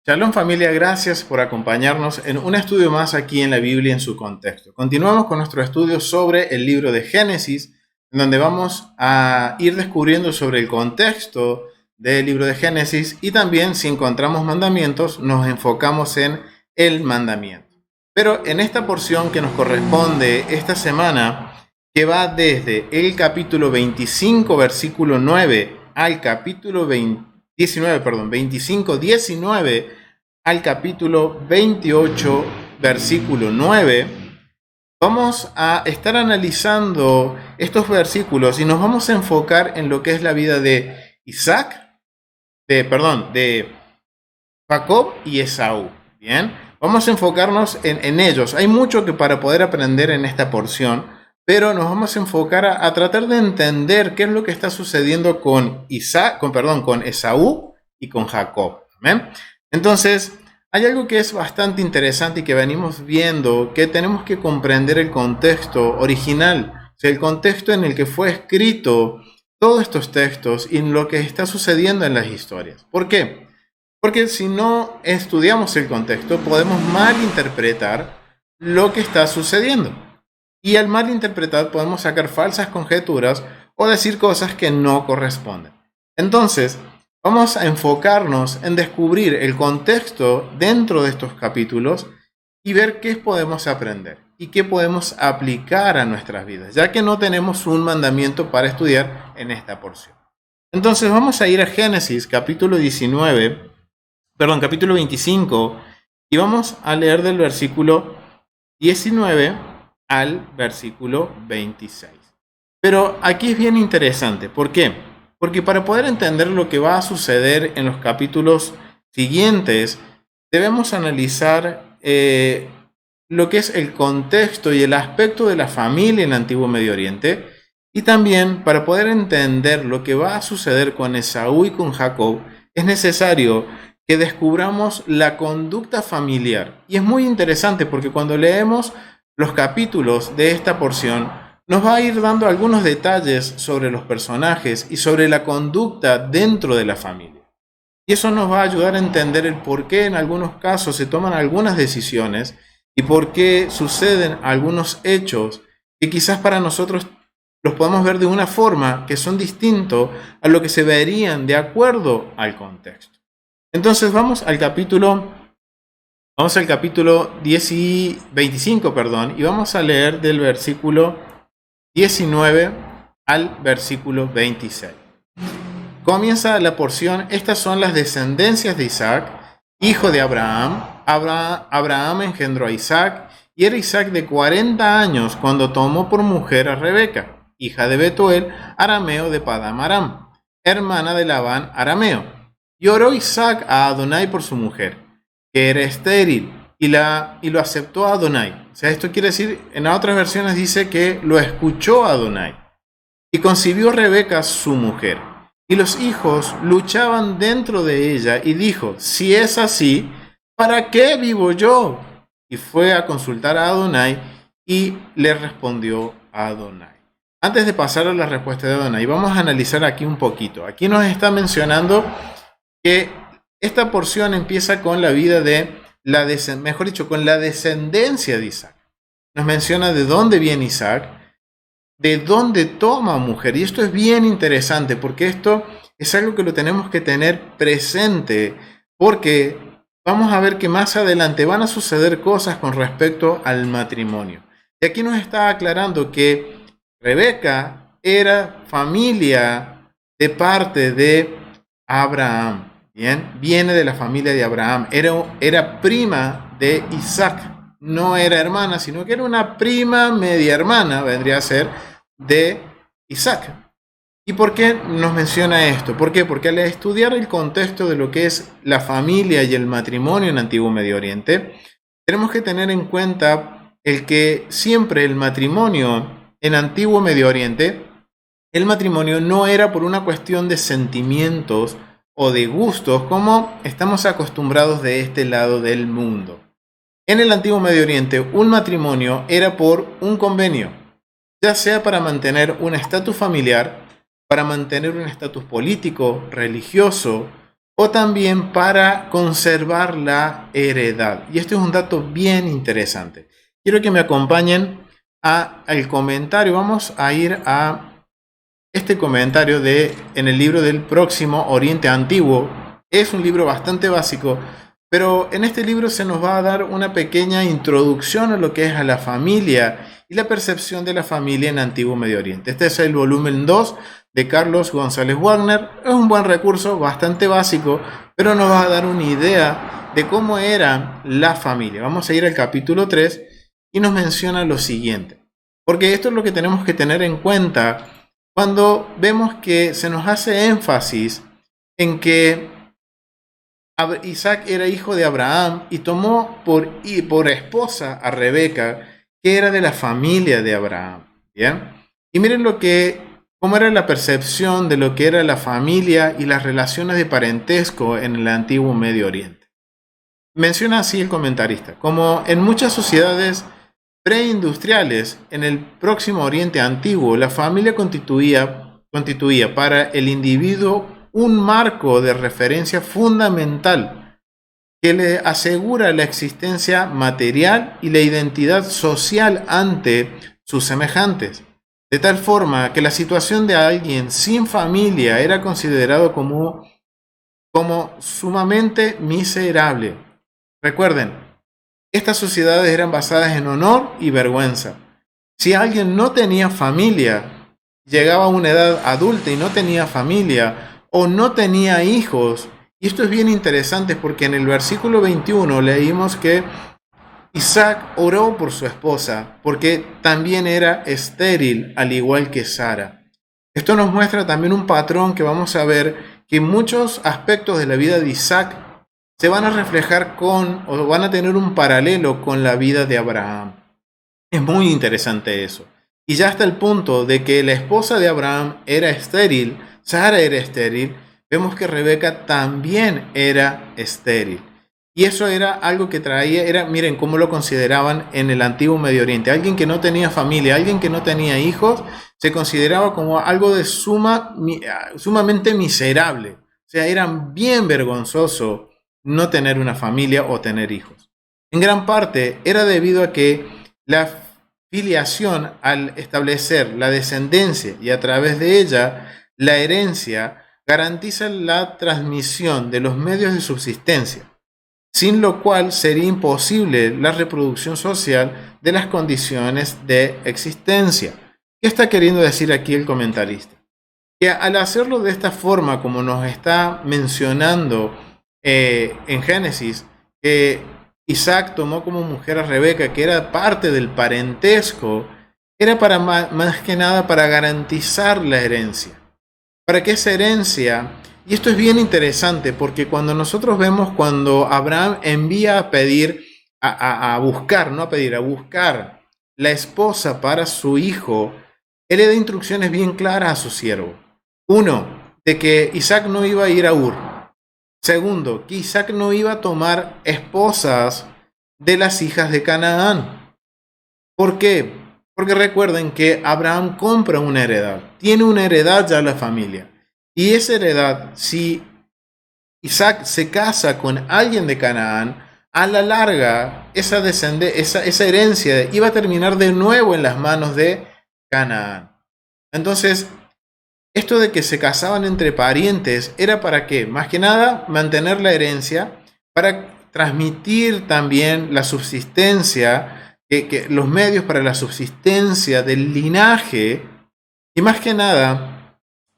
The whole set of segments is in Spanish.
Shalom familia, gracias por acompañarnos en un estudio más aquí en la Biblia en su contexto. Continuamos con nuestro estudio sobre el libro de Génesis, en donde vamos a ir descubriendo sobre el contexto del libro de Génesis y también si encontramos mandamientos nos enfocamos en el mandamiento. Pero en esta porción que nos corresponde esta semana, que va desde el capítulo 25 versículo 9 al capítulo 19 al capítulo 28 versículo 9, vamos a estar analizando estos versículos y nos vamos a enfocar en lo que es la vida de de Jacob y Esaú. Bien, vamos a enfocarnos en ellos. Hay mucho que para poder aprender en esta porción, pero nos vamos a enfocar a tratar de entender qué es lo que está sucediendo con Esaú y con Jacob. ¿Amén? Entonces, hay algo que es bastante interesante y que venimos viendo, que tenemos que comprender el contexto original, o sea, el contexto en el que fue escrito todos estos textos y en lo que está sucediendo en las historias. ¿Por qué? Porque si no estudiamos el contexto, podemos malinterpretar lo que está sucediendo. Y al malinterpretar podemos sacar falsas conjeturas o decir cosas que no corresponden. Entonces, vamos a enfocarnos en descubrir el contexto dentro de estos capítulos y ver qué podemos aprender y qué podemos aplicar a nuestras vidas, ya que no tenemos un mandamiento para estudiar en esta porción. Entonces vamos a ir a Génesis capítulo 25 y vamos a leer del versículo 19 al versículo 26. Pero aquí es bien interesante. ¿Por qué? Porque para poder entender lo que va a suceder en los capítulos siguientes, debemos analizar lo que es el contexto y el aspecto de la familia en el Antiguo Medio Oriente. Y también para poder entender lo que va a suceder con Esaú y con Jacob, es necesario que descubramos la conducta familiar. Y es muy interesante porque cuando leemos los capítulos de esta porción, nos va a ir dando algunos detalles sobre los personajes y sobre la conducta dentro de la familia. Y eso nos va a ayudar a entender el por qué en algunos casos se toman algunas decisiones y por qué suceden algunos hechos que quizás para nosotros los podemos ver de una forma que son distintos a lo que se verían de acuerdo al contexto. Entonces vamos al capítulo 25, y vamos a leer del versículo 19 al versículo 26. Comienza la porción. Estas son las descendencias de Isaac, hijo de Abraham. Abraham engendró a Isaac, y era Isaac de 40 años cuando tomó por mujer a Rebeca, hija de Betuel, arameo de Padán Aram, hermana de Labán, arameo. Y oró Isaac a Adonai por su mujer, que era estéril, y lo aceptó a Adonai. O sea, esto quiere decir, en otras versiones dice que lo escuchó a Adonai. Y concibió Rebeca su mujer. Y los hijos luchaban dentro de ella, y dijo, si es así, ¿para qué vivo yo? Y fue a consultar a Adonai, y le respondió a Adonai. Antes de pasar a la respuesta de Adonai, vamos a analizar aquí un poquito. Aquí nos está mencionando que esta porción empieza con la vida de con la descendencia de Isaac. Nos menciona de dónde viene Isaac, de dónde toma mujer. Y esto es bien interesante porque esto es algo que lo tenemos que tener presente, porque vamos a ver que más adelante van a suceder cosas con respecto al matrimonio. Y aquí nos está aclarando que Rebeca era familia de parte de Abraham. Bien, viene de la familia de Abraham, era prima de Isaac, no era hermana, sino que era una prima media hermana, vendría a ser, de Isaac. ¿Y por qué nos menciona esto? ¿Por qué? Porque al estudiar el contexto de lo que es la familia y el matrimonio en Antiguo Medio Oriente, tenemos que tener en cuenta el que siempre el matrimonio en Antiguo Medio Oriente, el matrimonio no era por una cuestión de sentimientos o de gustos como estamos acostumbrados de este lado del mundo. En el Antiguo Medio Oriente, un matrimonio era por un convenio. ya sea para mantener un estatus familiar, para mantener un estatus político, religioso, o también para conservar la heredad. Y este es un dato bien interesante. Quiero que me acompañen al comentario. Vamos a ir a este comentario en el libro del Próximo Oriente Antiguo. Es un libro bastante básico, pero en este libro se nos va a dar una pequeña introducción a lo que es a la familia y la percepción de la familia en Antiguo Medio Oriente. Este es el volumen 2 de Carlos González Wagner. Es un buen recurso, bastante básico, pero nos va a dar una idea de cómo era la familia. Vamos a ir al capítulo 3 y nos menciona lo siguiente, porque esto es lo que tenemos que tener en cuenta cuando vemos que se nos hace énfasis en que Isaac era hijo de Abraham y tomó por esposa a Rebeca, que era de la familia de Abraham. ¿Bien? Y miren cómo era la percepción de lo que era la familia y las relaciones de parentesco en el antiguo Medio Oriente. Menciona así el comentarista: como en muchas sociedades preindustriales en el Próximo Oriente Antiguo, la familia constituía para el individuo un marco de referencia fundamental que le asegura la existencia material y la identidad social ante sus semejantes, de tal forma que la situación de alguien sin familia era considerado como sumamente miserable. Recuerden, estas sociedades eran basadas en honor y vergüenza. Si alguien no tenía familia, llegaba a una edad adulta y no tenía familia o no tenía hijos, y esto es bien interesante porque en el versículo 21 leímos que Isaac oró por su esposa porque también era estéril, al igual que Sara. Esto nos muestra también un patrón que vamos a ver, que muchos aspectos de la vida de Isaac se van a reflejar o van a tener un paralelo con la vida de Abraham. Es muy interesante eso. Y ya hasta el punto de que la esposa de Abraham era estéril, Sara era estéril, vemos que Rebeca también era estéril. Y eso era algo que miren cómo lo consideraban en el antiguo Medio Oriente. Alguien que no tenía familia, alguien que no tenía hijos, se consideraba como algo de sumamente miserable. O sea, era bien vergonzoso no tener una familia o tener hijos. En gran parte era debido a que la filiación, al establecer la descendencia y a través de ella la herencia, garantiza la transmisión de los medios de subsistencia, sin lo cual sería imposible la reproducción social de las condiciones de existencia. ¿Qué está queriendo decir aquí el comentarista? Que al hacerlo de esta forma, como nos está mencionando en Génesis, Isaac tomó como mujer a Rebeca, que era parte del parentesco, era para más que nada para garantizar la herencia. Para que esa herencia, y esto es bien interesante, porque cuando nosotros vemos cuando Abraham envía a pedir, a buscar la esposa para su hijo, él le da instrucciones bien claras a su siervo. Uno, de que Isaac no iba a ir a Ur. Segundo, que Isaac no iba a tomar esposas de las hijas de Canaán. ¿Por qué? Porque recuerden que Abraham compra una heredad, tiene una heredad ya la familia. Y esa heredad, si Isaac se casa con alguien de Canaán, a la larga esa herencia iba a terminar de nuevo en las manos de Canaán. Entonces, esto de que se casaban entre parientes era para qué? Más que nada mantener la herencia, para transmitir también la subsistencia, los medios para la subsistencia del linaje, y más que nada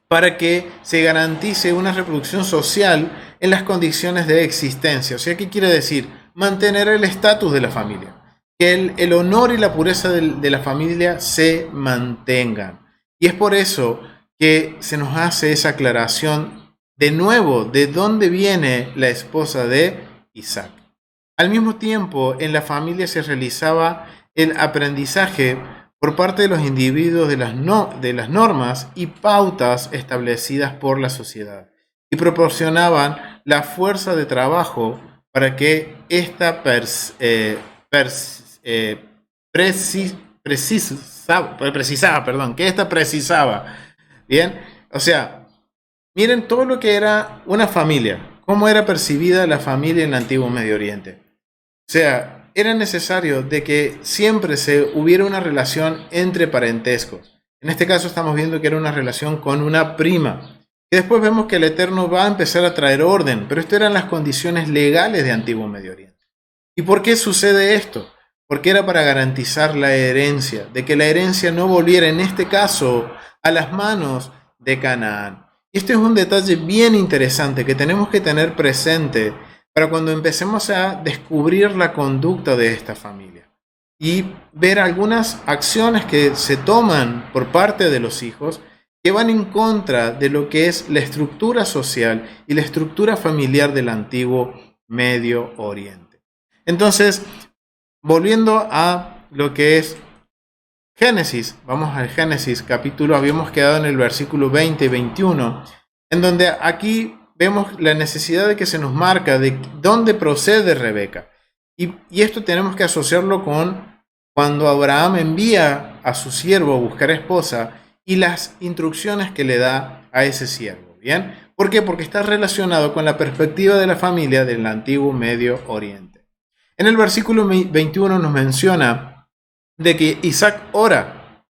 para que se garantice una reproducción social en las condiciones de existencia. O sea, ¿qué quiere decir? Mantener el estatus de la familia, que el honor y la pureza de la familia se mantengan. Y es por eso que se nos hace esa aclaración de nuevo de dónde viene la esposa de Isaac. Al mismo tiempo, en la familia se realizaba el aprendizaje por parte de los individuos de las normas y pautas establecidas por la sociedad, y proporcionaban la fuerza de trabajo para que esta precisaba. Bien, o sea, miren todo lo que era una familia, cómo era percibida la familia en el antiguo Medio Oriente. O sea, era necesario de que siempre se hubiera una relación entre parentescos. En este caso estamos viendo que era una relación con una prima. Y después vemos que el Eterno va a empezar a traer orden, pero esto eran las condiciones legales de antiguo Medio Oriente. ¿Y por qué sucede esto? Porque era para garantizar la herencia, de que la herencia no volviera en este caso a las manos de Canaán. Y este es un detalle bien interesante que tenemos que tener presente para cuando empecemos a descubrir la conducta de esta familia y ver algunas acciones que se toman por parte de los hijos que van en contra de lo que es la estructura social y la estructura familiar del antiguo Medio Oriente. Entonces, volviendo a lo que es Génesis, vamos al Génesis capítulo, habíamos quedado en el versículo 20 y 21, en donde aquí vemos la necesidad de que se nos marca de dónde procede Rebeca. Y esto tenemos que asociarlo con cuando Abraham envía a su siervo a buscar esposa y las instrucciones que le da a ese siervo. ¿Bien? ¿Por qué? Porque está relacionado con la perspectiva de la familia del antiguo Medio Oriente. En el versículo 21 nos menciona de que Isaac ora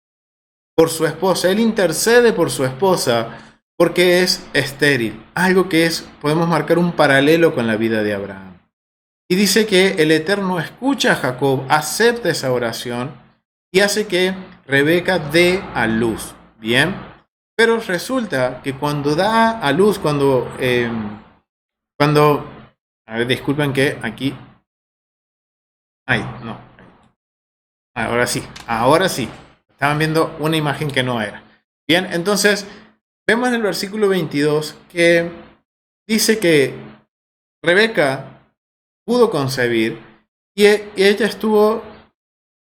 por su esposa, él intercede por su esposa porque es estéril, algo que podemos marcar un paralelo con la vida de Abraham. Y dice que el Eterno escucha a Jacob, acepta esa oración y hace que Rebeca dé a luz. Bien, pero resulta que cuando da a luz, a ver, disculpen que aquí, ay, no, ahora sí, estaban viendo una imagen que no era. Bien, entonces vemos en el versículo 22 que dice que Rebeca pudo concebir y ella estuvo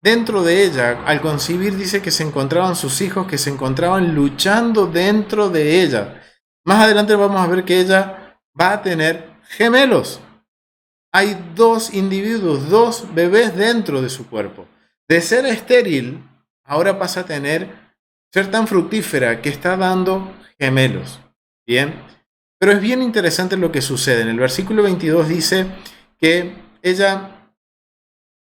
dentro de ella. Al concebir dice que se encontraban sus hijos, que se encontraban luchando dentro de ella. Más adelante vamos a ver que ella va a tener gemelos. Hay dos individuos, dos bebés dentro de su cuerpo. De ser estéril, ahora pasa a ser tan fructífera que está dando gemelos. Bien, pero es bien interesante lo que sucede. En el versículo 22 dice que ella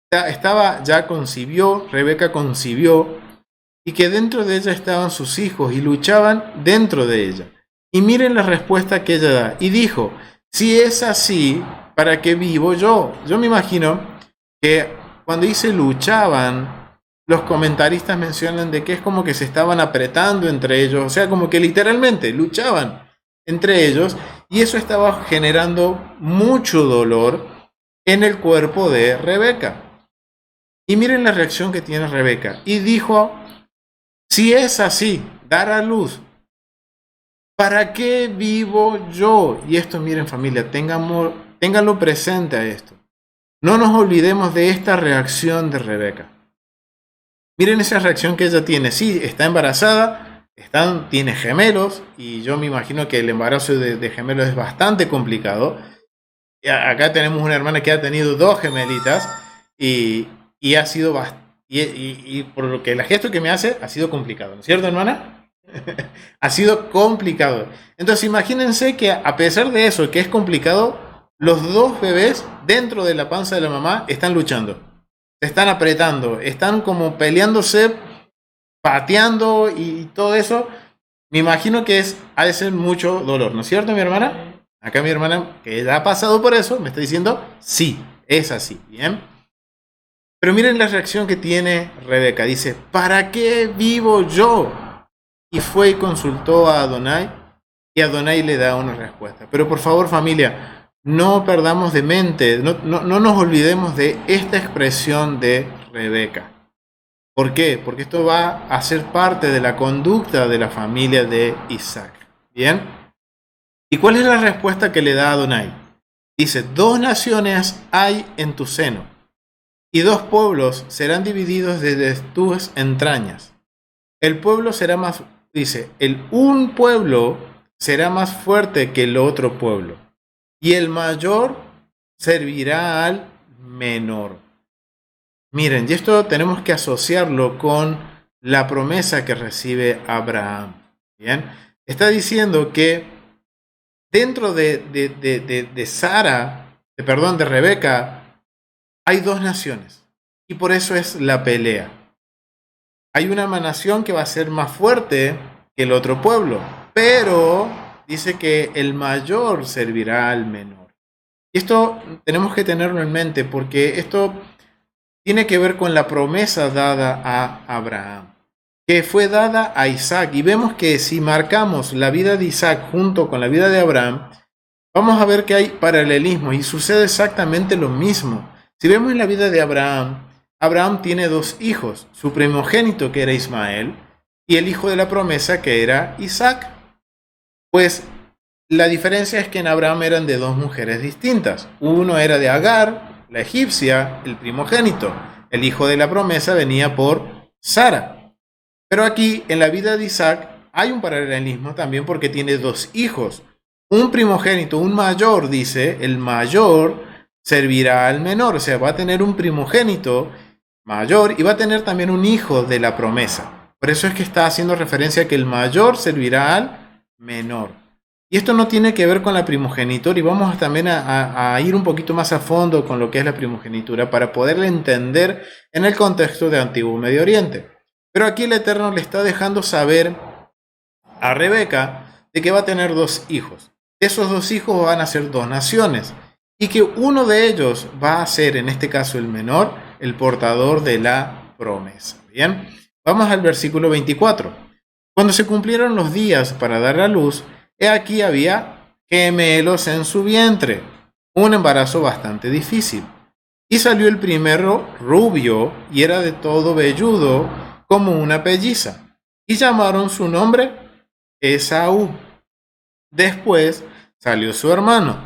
Rebeca concibió, y que dentro de ella estaban sus hijos y luchaban dentro de ella. Y miren la respuesta que ella da. Y dijo, si es así, ¿para qué vivo yo? Yo me imagino que cuando dice luchaban, los comentaristas mencionan de que es como que se estaban apretando entre ellos, o sea, como que literalmente luchaban entre ellos, y eso estaba generando mucho dolor en el cuerpo de Rebeca. Y miren la reacción que tiene Rebeca. Y dijo, si es así, dar a luz, ¿para qué vivo yo? Y esto, miren familia, ténganlo presente a esto. No nos olvidemos de esta reacción de Rebeca. Miren esa reacción que ella tiene. Sí, está embarazada, tiene gemelos, y yo me imagino que el embarazo de gemelos es bastante complicado. Acá tenemos una hermana que ha tenido 2 gemelitas y ha sido y por lo que el gesto que me hace ha sido complicado, ¿no es cierto, hermana? Ha sido complicado. Entonces imagínense que a pesar de eso, que es complicado, los 2 bebés dentro de la panza de la mamá están luchando, se están apretando, están como peleándose, pateando y todo eso. Me imagino que ha de ser mucho dolor, ¿no es cierto, mi hermana? Acá mi hermana, que ya ha pasado por eso, me está diciendo, sí, es así, ¿bien? Pero miren la reacción que tiene Rebeca. Dice, ¿para qué vivo yo? Y fue y consultó a Adonai, y Adonai le da una respuesta. Pero por favor, familia, no perdamos de mente, no nos olvidemos de esta expresión de Rebeca. ¿Por qué? Porque esto va a ser parte de la conducta de la familia de Isaac. ¿Bien? ¿Y cuál es la respuesta que le da Adonai? Dice, 2 naciones hay en tu seno, y 2 pueblos serán divididos desde tus entrañas. El pueblo será más, un pueblo será más fuerte que el otro pueblo, y el mayor servirá al menor. Miren, y esto tenemos que asociarlo con la promesa que recibe Abraham. Bien, está diciendo que dentro de Sara, perdón, de Rebeca, hay dos naciones. Y por eso es la pelea. Hay una nación que va a ser más fuerte que el otro pueblo, pero dice que el mayor servirá al menor. Y esto tenemos que tenerlo en mente porque esto tiene que ver con la promesa dada a Abraham, que fue dada a Isaac. Y vemos que si marcamos la vida de Isaac junto con la vida de Abraham, vamos a ver que hay paralelismo y sucede exactamente lo mismo. Si vemos en la vida de Abraham, Abraham tiene dos hijos, su primogénito que era Ismael y el hijo de la promesa que era Isaac. Pues la diferencia es que en Abraham eran de dos mujeres distintas. Uno era de Agar, la egipcia, el primogénito. El hijo de la promesa venía por Sara. Pero aquí en la vida de Isaac hay un paralelismo también porque tiene dos hijos. Un primogénito, un mayor, dice, el mayor servirá al menor. O sea, va a tener un primogénito mayor y va a tener también un hijo de la promesa. Por eso es que está haciendo referencia a que el mayor servirá al menor. Y esto no tiene que ver con la primogenitura y vamos también a ir un poquito más a fondo con lo que es la primogenitura para poderla entender en el contexto de Antiguo Medio Oriente. Pero aquí el Eterno le está dejando saber a Rebeca de que va a tener dos hijos. Esos dos hijos van a ser dos naciones y que uno de ellos va a ser, en este caso el menor, el portador de la promesa. Bien, vamos al versículo 24. Cuando se cumplieron los días para dar a luz, he aquí había gemelos en su vientre, un embarazo bastante difícil. Y salió el primero rubio y era de todo velludo como una pelliza. Y llamaron su nombre Esaú. Después salió su hermano,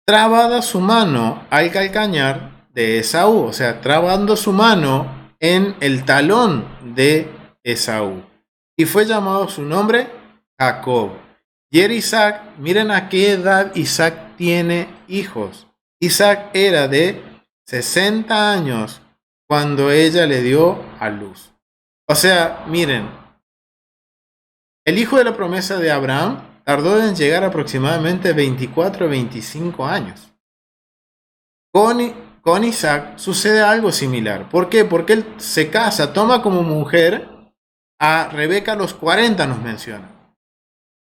trabada su mano al calcañar de Esaú, o sea, trabando su mano en el talón de Esaú. Y fue llamado su nombre Jacob. Y era Isaac, miren a qué edad Isaac tiene hijos. Isaac era de 60 años cuando ella le dio a luz. O sea, miren, el hijo de la promesa de Abraham tardó en llegar aproximadamente 24 o 25 años. Con Isaac sucede algo similar. ¿Por qué? Porque él se casa, toma como mujer a Rebeca a los 40, nos menciona.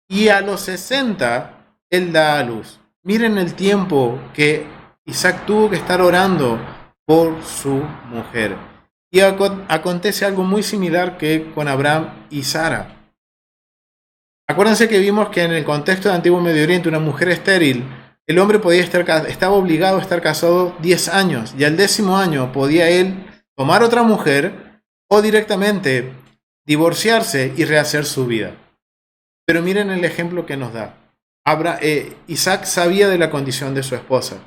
Y a los 60, él da a luz. Miren el tiempo que Isaac tuvo que estar orando por su mujer. Y acontece algo muy similar que con Abraham y Sara. Acuérdense que vimos que en el contexto de Antiguo Medio Oriente, una mujer estéril, el hombre estaba obligado a estar casado 10 años. Y al 10º año podía él tomar otra mujer o directamente divorciarse y rehacer su vida. Pero miren el ejemplo que nos da. Isaac sabía de la condición de su esposa.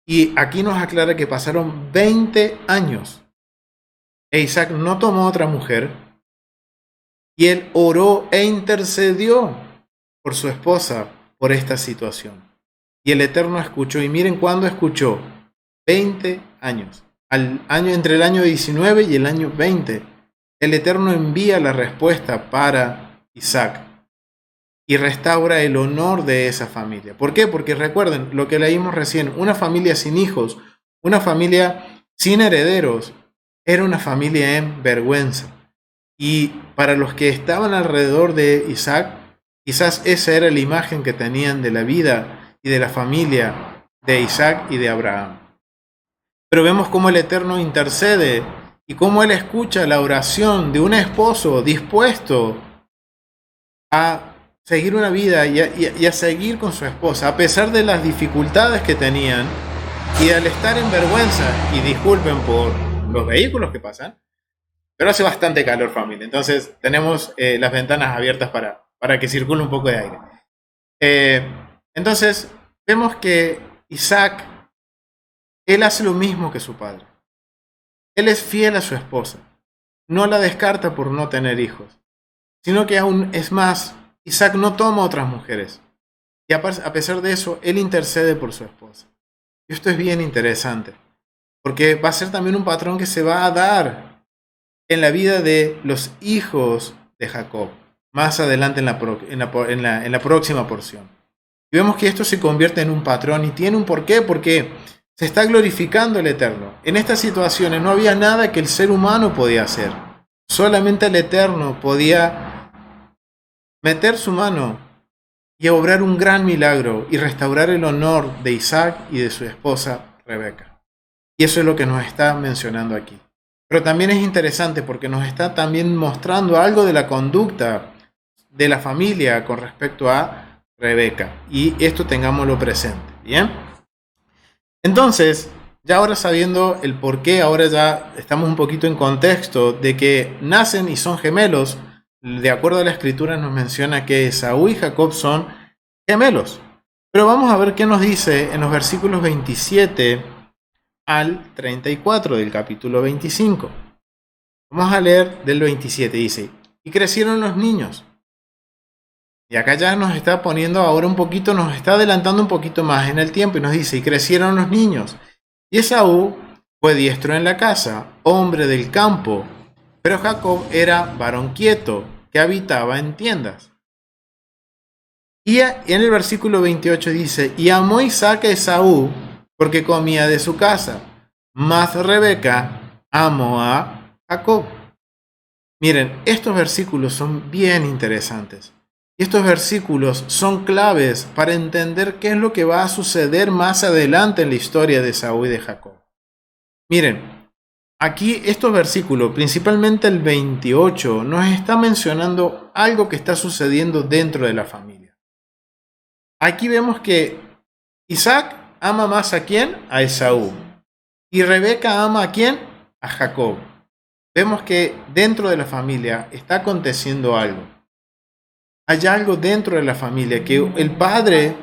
Y aquí nos aclara que pasaron 20 años. E Isaac no tomó otra mujer. Y él oró e intercedió por su esposa por esta situación. Y el Eterno escuchó. Y miren cuándo escuchó. 20 años. Entre el año 19 y el año 20. El Eterno envía la respuesta para Isaac. Y restaura el honor de esa familia. ¿Por qué? Porque recuerden lo que leímos recién, una familia sin hijos, una familia sin herederos, era una familia en vergüenza. Y para los que estaban alrededor de Isaac, quizás esa era la imagen que tenían de la vida y de la familia de Isaac y de Abraham. Pero vemos cómo el Eterno intercede y cómo Él escucha la oración de un esposo dispuesto a seguir una vida y a seguir con su esposa, a pesar de las dificultades que tenían y al estar en vergüenza, y disculpen por los vehículos que pasan, pero hace bastante calor, familia, entonces tenemos las ventanas abiertas para que circule un poco de aire. Entonces vemos que Isaac, él hace lo mismo que su padre. Él es fiel a su esposa, no la descarta por no tener hijos, sino que aún es más, Isaac no toma otras mujeres. Y a pesar de eso, él intercede por su esposa. Y esto es bien interesante. porque va a ser también un patrón que se va a dar en la vida de los hijos de Jacob, más adelante en la próxima porción. Y vemos que esto se convierte en un patrón y tiene un porqué, porque se está glorificando el Eterno. En estas situaciones no había nada que el ser humano podía hacer. Solamente el Eterno podía meter su mano y obrar un gran milagro y restaurar el honor de Isaac y de su esposa Rebeca. Y eso es lo que nos está mencionando aquí. Pero también es interesante porque nos está también mostrando algo de la conducta de la familia con respecto a Rebeca. Y esto tengámoslo presente. ¿Bien? Entonces, ya ahora sabiendo el por qué, ahora ya estamos un poquito en contexto de que nacen y son gemelos. De acuerdo a la escritura nos menciona que Esaú y Jacob son gemelos. Pero vamos a ver qué nos dice en los versículos 27 al 34 del capítulo 25. Vamos a leer del 27, dice: y crecieron los niños. Y acá ya nos está poniendo ahora un poquito, nos está adelantando un poquito más en el tiempo y nos dice: y crecieron los niños. Y Esaú fue diestro en la casa, hombre del campo, pero Jacob era varón quieto, que habitaba en tiendas. Y en el versículo 28 dice: y amó Isaac a Esaú, porque comía de su casa, mas Rebeca amó a Jacob. Miren, estos versículos son bien interesantes. Y estos versículos son claves para entender qué es lo que va a suceder más adelante en la historia de Esaú y de Jacob. Miren, aquí estos versículos, principalmente el 28, nos está mencionando algo que está sucediendo dentro de la familia. Aquí vemos que Isaac ama más ¿a quién? A Esaú. Y Rebeca ama ¿a quién? A Jacob. Vemos que dentro de la familia está aconteciendo algo. Hay algo dentro de la familia, que el padre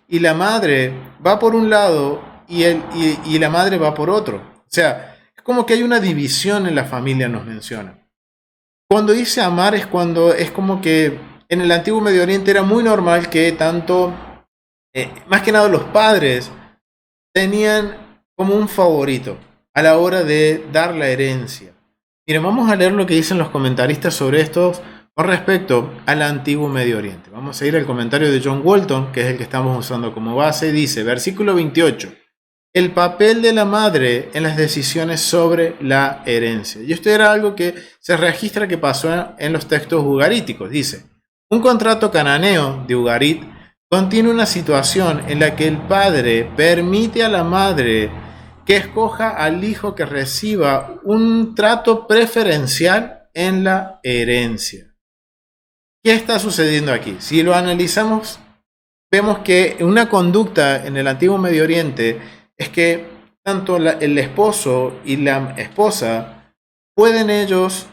y la madre va por un lado y la madre va por otro. O sea, es como que hay una división en la familia, nos menciona. Cuando dice amar es como que en el antiguo Medio Oriente era muy normal que tanto, más que nada los padres, tenían como un favorito a la hora de dar la herencia. Miren, vamos a leer lo que dicen los comentaristas sobre esto con respecto al antiguo Medio Oriente. Vamos a ir al comentario de John Walton, que es el que estamos usando como base. Dice, versículo 28, el papel de la madre en las decisiones sobre la herencia. Y esto era algo que se registra que pasó en los textos ugaríticos. Dice, un contrato cananeo de Ugarit contiene una situación en la que el padre permite a la madre que escoja al hijo que reciba un trato preferencial en la herencia. ¿Qué está sucediendo aquí? Si lo analizamos, vemos que una conducta en el antiguo Medio Oriente es que tanto el esposo y la esposa pueden ellos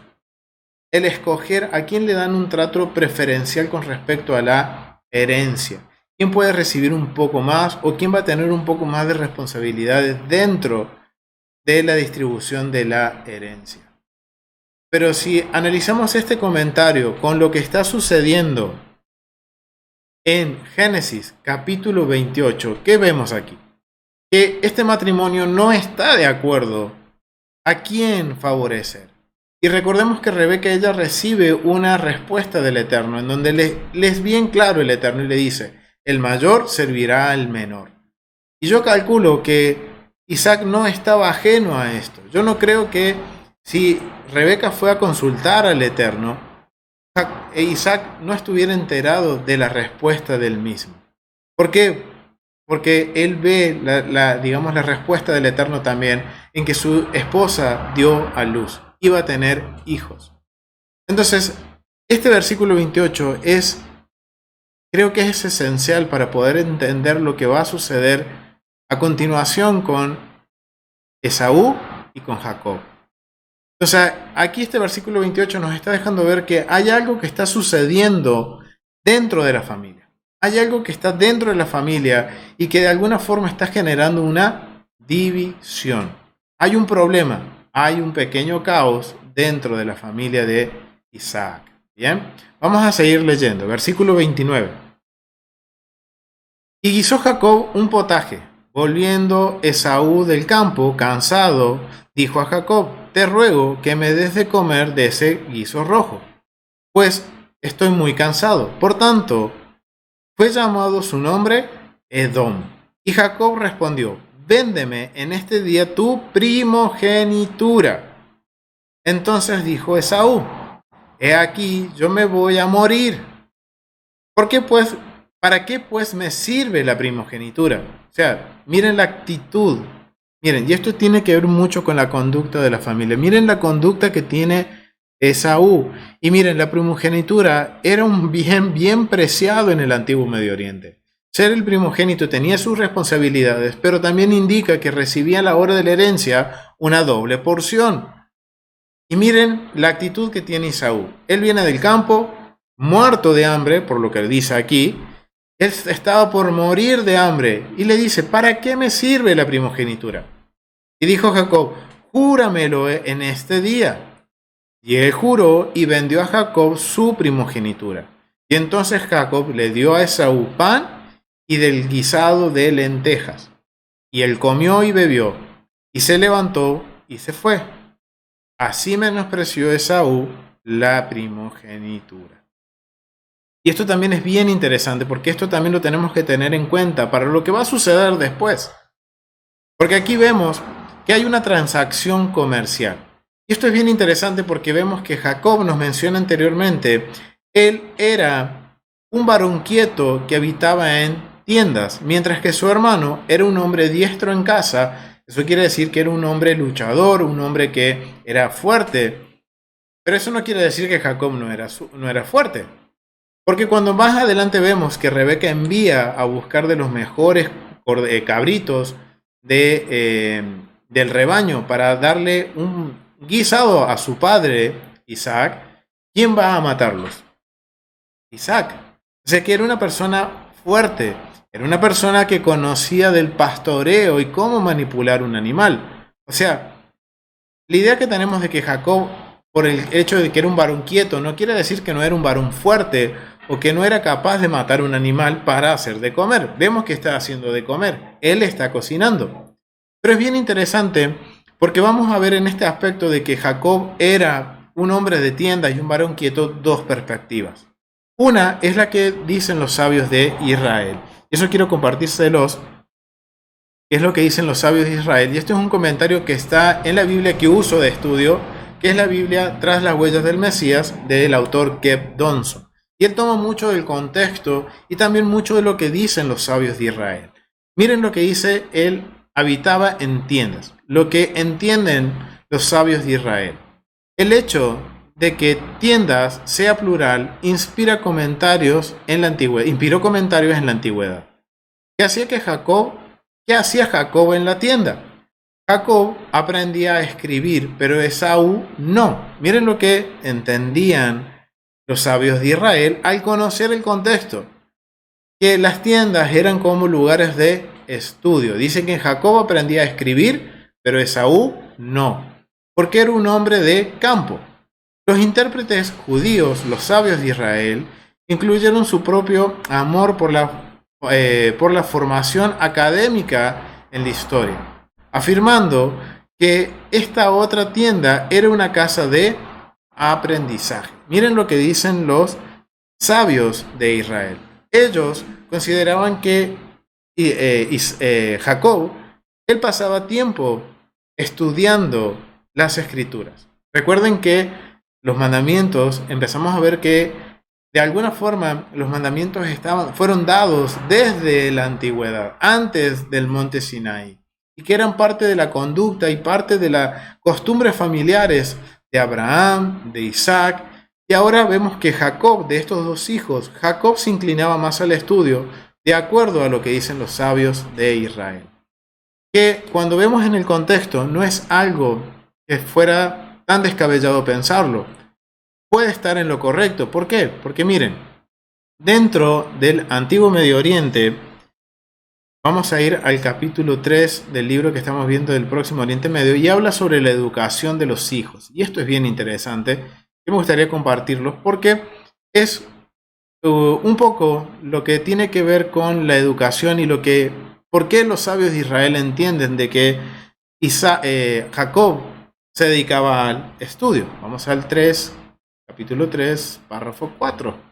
el escoger a quién le dan un trato preferencial con respecto a la herencia. ¿Quién puede recibir un poco más o quién va a tener un poco más de responsabilidades dentro de la distribución de la herencia? Pero si analizamos este comentario con lo que está sucediendo en Génesis capítulo 28, ¿qué vemos aquí? Que este matrimonio no está de acuerdo a quién favorecer. Y recordemos que Rebeca, ella recibe una respuesta del Eterno, en donde le es bien claro el Eterno y le dice, el mayor servirá al menor. Y yo calculo que Isaac no estaba ajeno a esto. Yo no creo que si Rebeca fue a consultar al Eterno, Isaac no estuviera enterado de la respuesta del mismo. ¿Por qué? Porque él ve digamos, la respuesta del Eterno también en que su esposa dio a luz, iba a tener hijos. Entonces, este versículo 28 creo que es esencial para poder entender lo que va a suceder a continuación con Esaú y con Jacob. Entonces, aquí este versículo 28 nos está dejando ver que hay algo que está sucediendo dentro de la familia. Hay algo que está dentro de la familia y que de alguna forma está generando una división. Hay un problema, hay un pequeño caos dentro de la familia de Isaac. Bien, vamos a seguir leyendo. Versículo 29. Y guisó Jacob un potaje, Volviendo Esaú del campo, cansado, dijo a Jacob: te ruego que me des de comer de ese guiso rojo, pues estoy muy cansado. Por tanto, fue llamado su nombre Edom. Y Jacob respondió: véndeme en este día tu primogenitura. Entonces dijo Esaú: he aquí, yo me voy a morir. ¿Por qué pues? ¿Para qué pues me sirve la primogenitura? O sea, miren la actitud. Miren, y esto tiene que ver mucho con la conducta de la familia. Miren la conducta que tiene Esaú. Y miren, la primogenitura era un bien bien preciado en el antiguo Medio Oriente. Ser el primogénito tenía sus responsabilidades, pero también indica que recibía a la hora de la herencia una doble porción. Y miren la actitud que tiene Esaú. Él viene del campo, muerto de hambre, por lo que dice aquí. Él estaba por morir de hambre y le dice: ¿para qué me sirve la primogenitura? Y dijo Jacob: júramelo en este día. Y él juró y vendió a Jacob su primogenitura. Y entonces Jacob le dio a Esaú pan y del guisado de lentejas. Y él comió y bebió, y se levantó y se fue. Así menospreció Esaú la primogenitura. Y esto también es bien interesante, porque esto también lo tenemos que tener en cuenta para lo que va a suceder después. Porque aquí vemos que hay una transacción comercial. Y esto es bien interesante porque vemos que Jacob nos menciona anteriormente, él era un varón quieto que habitaba en tiendas, mientras que su hermano era un hombre diestro en casa. Eso quiere decir que era un hombre luchador, un hombre que era fuerte. Pero eso no quiere decir que Jacob no era fuerte. Porque cuando más adelante vemos que Rebeca envía a buscar de los mejores cabritos del rebaño para darle un guisado a su padre Isaac, ¿quién va a matarlos? Isaac. O sea que era una persona fuerte, era una persona que conocía del pastoreo y cómo manipular un animal. O sea, la idea que tenemos de que Jacob, por el hecho de que era un varón quieto, no quiere decir que no era un varón fuerte o que no era capaz de matar un animal para hacer de comer. Vemos que está haciendo de comer, él está cocinando. Pero es bien interesante porque vamos a ver en este aspecto de que Jacob era un hombre de tiendas y un varón quieto, dos perspectivas. Una es la que dicen los sabios de Israel. Eso quiero compartírselos, que es lo que dicen los sabios de Israel. Y esto es un comentario que está en la Biblia que uso de estudio, que es la Biblia Tras las huellas del Mesías, del autor Keb Donson. Y él toma mucho del contexto y también mucho de lo que dicen los sabios de Israel. Miren lo que dice: él habitaba en tiendas. Lo que entienden los sabios de Israel. El hecho de que tiendas sea plural inspiró comentarios en la antigüedad. ¿Qué hacía Jacob en la tienda? Jacob aprendía a escribir, pero Esaú no. Miren lo que entendían los sabios de Israel al conocer el contexto, que las tiendas eran como lugares de estudio. Dicen que Jacob aprendía a escribir, pero Esaú no, porque era un hombre de campo. Los intérpretes judíos, los sabios de Israel, incluyeron su propio amor por la formación académica en la historia, afirmando que esta otra tienda era una casa de aprendizaje. Miren lo que dicen los sabios de Israel. Ellos consideraban que Jacob, él pasaba tiempo estudiando las escrituras. Recuerden que los mandamientos, empezamos a ver que de alguna forma los mandamientos fueron dados desde la antigüedad, antes del monte Sinaí, y que eran parte de la conducta y parte de las costumbres familiares de Abraham, de Isaac. Y ahora vemos que Jacob, de estos dos hijos, Jacob se inclinaba más al estudio, de acuerdo a lo que dicen los sabios de Israel. Que cuando vemos en el contexto, no es algo que fuera tan descabellado pensarlo. Puede estar en lo correcto. ¿Por qué? Porque miren, dentro del antiguo Medio Oriente, vamos a ir al capítulo 3 del libro que estamos viendo del Próximo Oriente Medio, y habla sobre la educación de los hijos. Y esto es bien interesante. Me gustaría compartirlos porque es un poco lo que tiene que ver con la educación y lo que ¿Por qué los sabios de Israel entienden de que Jacob se dedicaba al estudio? Vamos al 3, capítulo 3, párrafo 4.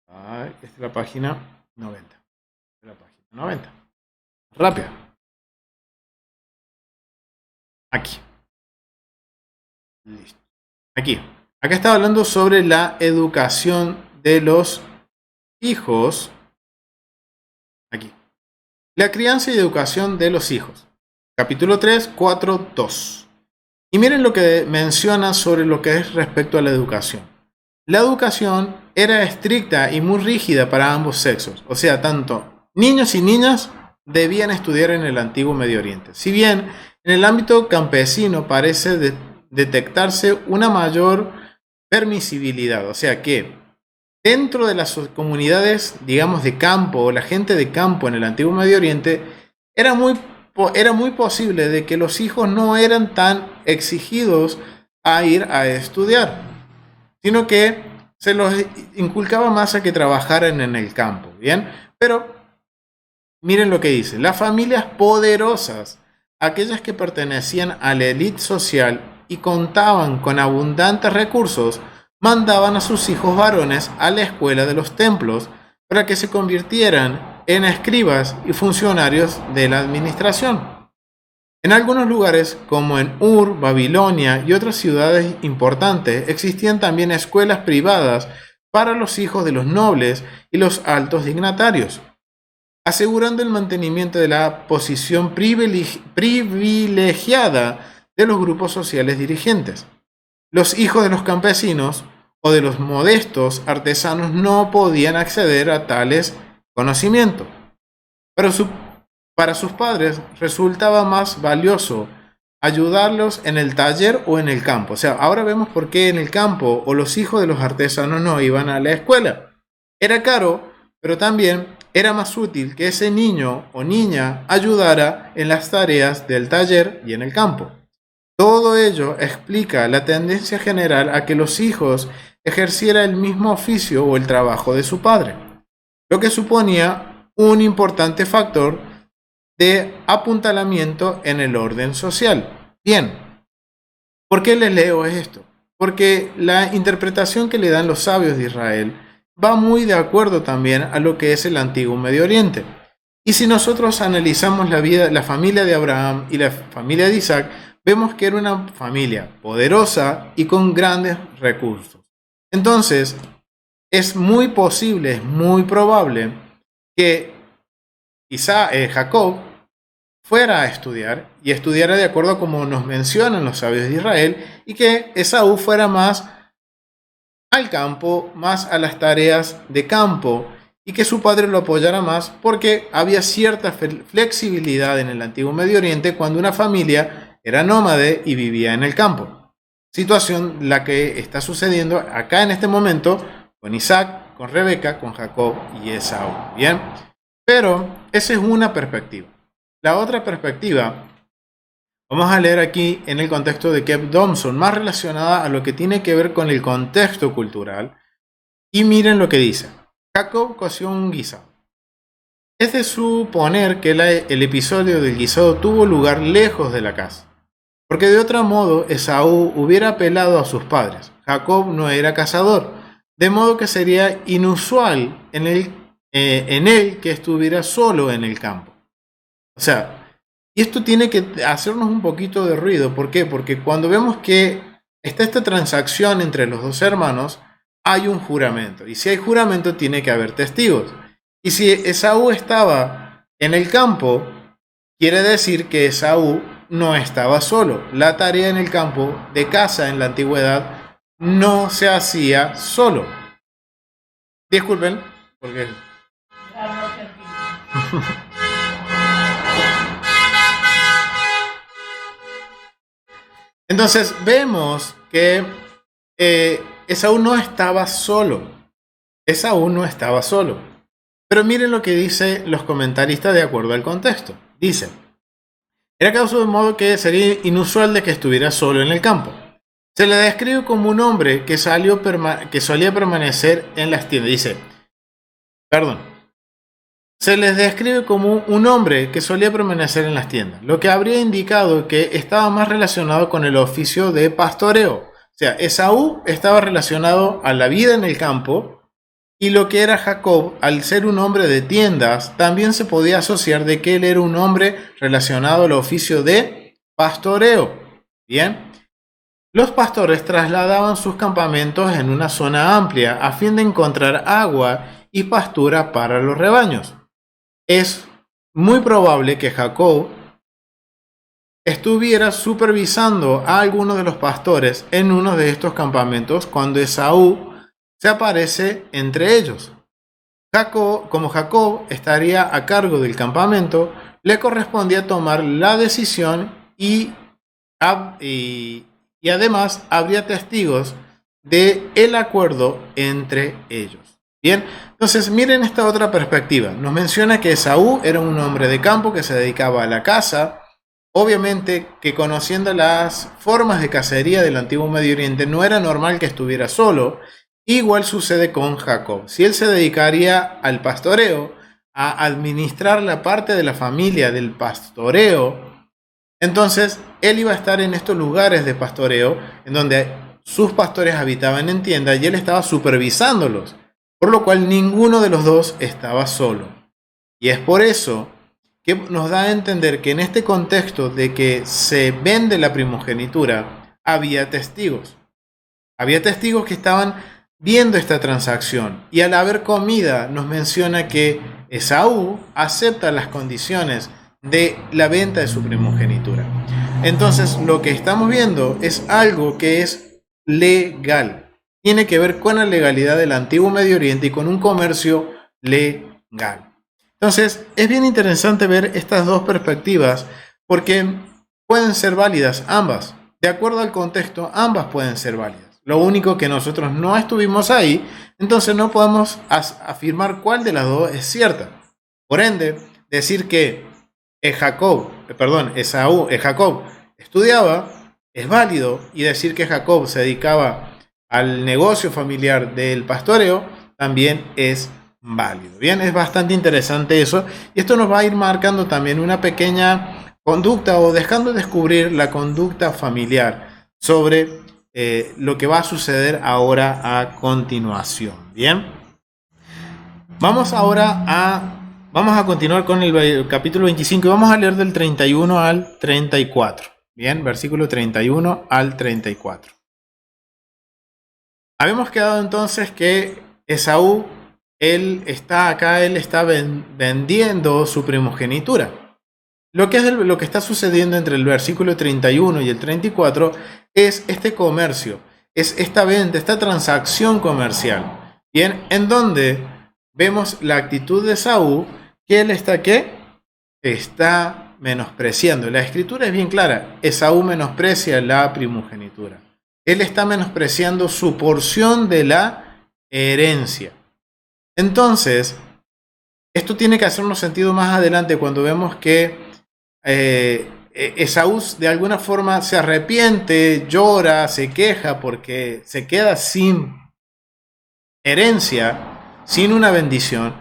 Esta es la página 90. La página 90. Rápido. Aquí. Listo. Aquí. Acá está hablando sobre la educación de los hijos. Aquí. La crianza y educación de los hijos. Capítulo 3, 4, 2. Y miren lo que menciona sobre lo que es respecto a la educación. La educación era estricta y muy rígida para ambos sexos. O sea, tanto niños y niñas debían estudiar en el antiguo Medio Oriente. Si bien en el ámbito campesino parece detectarse una mayor permisibilidad. O sea que dentro de las comunidades, digamos, de campo o la gente de campo en el antiguo Medio Oriente, era muy posible de que los hijos no eran tan exigidos a ir a estudiar, sino que se los inculcaba más a que trabajaran en el campo, ¿bien? Pero miren lo que dice: las familias poderosas, aquellas que pertenecían a la élite social y contaban con abundantes recursos, mandaban a sus hijos varones a la escuela de los templos para que se convirtieran en escribas y funcionarios de la administración. En algunos lugares, como en Ur, Babilonia y otras ciudades importantes, existían también escuelas privadas para los hijos de los nobles y los altos dignatarios, asegurando el mantenimiento de la posición privilegiada de los grupos sociales dirigentes. Los hijos de los campesinos o de los modestos artesanos no podían acceder a tales conocimientos. Para sus padres resultaba más valioso ayudarlos en el taller o en el campo. O sea, ahora vemos por qué en el campo o los hijos de los artesanos no iban a la escuela. Era caro, pero también era más útil que ese niño o niña ayudara en las tareas del taller y en el campo. Todo ello explica la tendencia general a que los hijos ejercieran el mismo oficio o el trabajo de su padre, lo que suponía un importante factor de apuntalamiento en el orden social. Bien, ¿por qué les leo esto? Porque la interpretación que le dan los sabios de Israel va muy de acuerdo también a lo que es el antiguo Medio Oriente. Y si nosotros analizamos la familia de Abraham y la familia de Isaac, vemos que era una familia poderosa y con grandes recursos. Entonces, es muy posible, es muy probable que Jacob fuera a estudiar y estudiara de acuerdo a como nos mencionan los sabios de Israel, y que Esaú fuera más al campo, más a las tareas de campo, y que su padre lo apoyara más porque había cierta flexibilidad en el antiguo Medio Oriente cuando una familia era nómade y vivía en el campo. Situación la que está sucediendo acá en este momento con Isaac, con Rebeca, con Jacob y Esaú. Bien, pero esa es una perspectiva. La otra perspectiva, vamos a leer aquí en el contexto de Kev Thompson, más relacionada a lo que tiene que ver con el contexto cultural. Y miren lo que dice: Jacob coció un guisado. Es de suponer que el episodio del guisado tuvo lugar lejos de la casa, porque de otro modo Esaú hubiera apelado a sus padres. Jacob no era cazador, de modo que sería inusual en él que estuviera solo en el campo. O sea, y esto tiene que hacernos un poquito de ruido. ¿Por qué? Porque cuando vemos que está esta transacción entre los dos hermanos, hay un juramento. Y si hay juramento, tiene que haber testigos. Y si Esaú estaba en el campo, quiere decir que Esaú no estaba solo. La tarea en el campo de caza en la antigüedad no se hacía solo. Disculpen, porque... Entonces vemos que Esaú no estaba solo. Esaú no estaba solo. Pero miren lo que dicen los comentaristas de acuerdo al contexto. Dice: era caso de modo que sería inusual de que estuviera solo en el campo. Se le describe como un hombre que solía permanecer en las tiendas. Dice, perdón, se les describe como un hombre que solía permanecer en las tiendas, lo que habría indicado que estaba más relacionado con el oficio de pastoreo. O sea, Esaú estaba relacionado a la vida en el campo, y lo que era Jacob, al ser un hombre de tiendas, también se podía asociar de que él era un hombre relacionado al oficio de pastoreo. Bien, los pastores trasladaban sus campamentos en una zona amplia a fin de encontrar agua y pastura para los rebaños. Es muy probable que Jacob estuviera supervisando a alguno de los pastores en uno de estos campamentos cuando Esaú se aparece entre ellos. Como Jacob estaría a cargo del campamento, le correspondía tomar la decisión y además habría testigos del acuerdo entre ellos. Bien, entonces miren esta otra perspectiva. Nos menciona que Esaú era un hombre de campo que se dedicaba a la caza. Obviamente que conociendo las formas de cacería del antiguo Medio Oriente no era normal que estuviera solo. Igual sucede con Jacob. Si él se dedicaría al pastoreo, a administrar la parte de la familia del pastoreo, entonces él iba a estar en estos lugares de pastoreo en donde sus pastores habitaban en tiendas y él estaba supervisándolos, por lo cual ninguno de los dos estaba solo. Y es por eso que nos da a entender que en este contexto de que se vende la primogenitura, había testigos. Había testigos que estaban viendo esta transacción, y al haber comida nos menciona que Esaú acepta las condiciones de la venta de su primogenitura. Entonces lo que estamos viendo es algo que es legal. Tiene que ver con la legalidad del antiguo Medio Oriente y con un comercio legal. Entonces es bien interesante ver estas dos perspectivas porque pueden ser válidas ambas. De acuerdo al contexto, ambas pueden ser válidas. Lo único que nosotros no estuvimos ahí, entonces no podemos afirmar cuál de las dos es cierta. Por ende, decir que Jacob estudiaba es válido, y decir que Jacob se dedicaba al negocio familiar del pastoreo también es válido. Bien, es bastante interesante eso, y esto nos va a ir marcando también una pequeña conducta o dejando descubrir la conducta familiar sobre lo que va a suceder ahora a continuación. Bien, vamos a continuar con el capítulo 25 y vamos a leer del 31 al 34. Bien, versículo 31 al 34. Habíamos quedado entonces que Esaú, él está vendiendo su primogenitura. Lo que está sucediendo entre el versículo 31 y el 34 es este comercio, es esta venta, esta transacción comercial. Bien, en donde vemos la actitud de Esaú, que él está menospreciando. La escritura es bien clara. Esaú menosprecia la primogenitura. Él está menospreciando su porción de la herencia. Entonces, esto tiene que hacernos sentido más adelante cuando vemos que Esaú de alguna forma se arrepiente, llora, se queja porque se queda sin herencia, sin una bendición.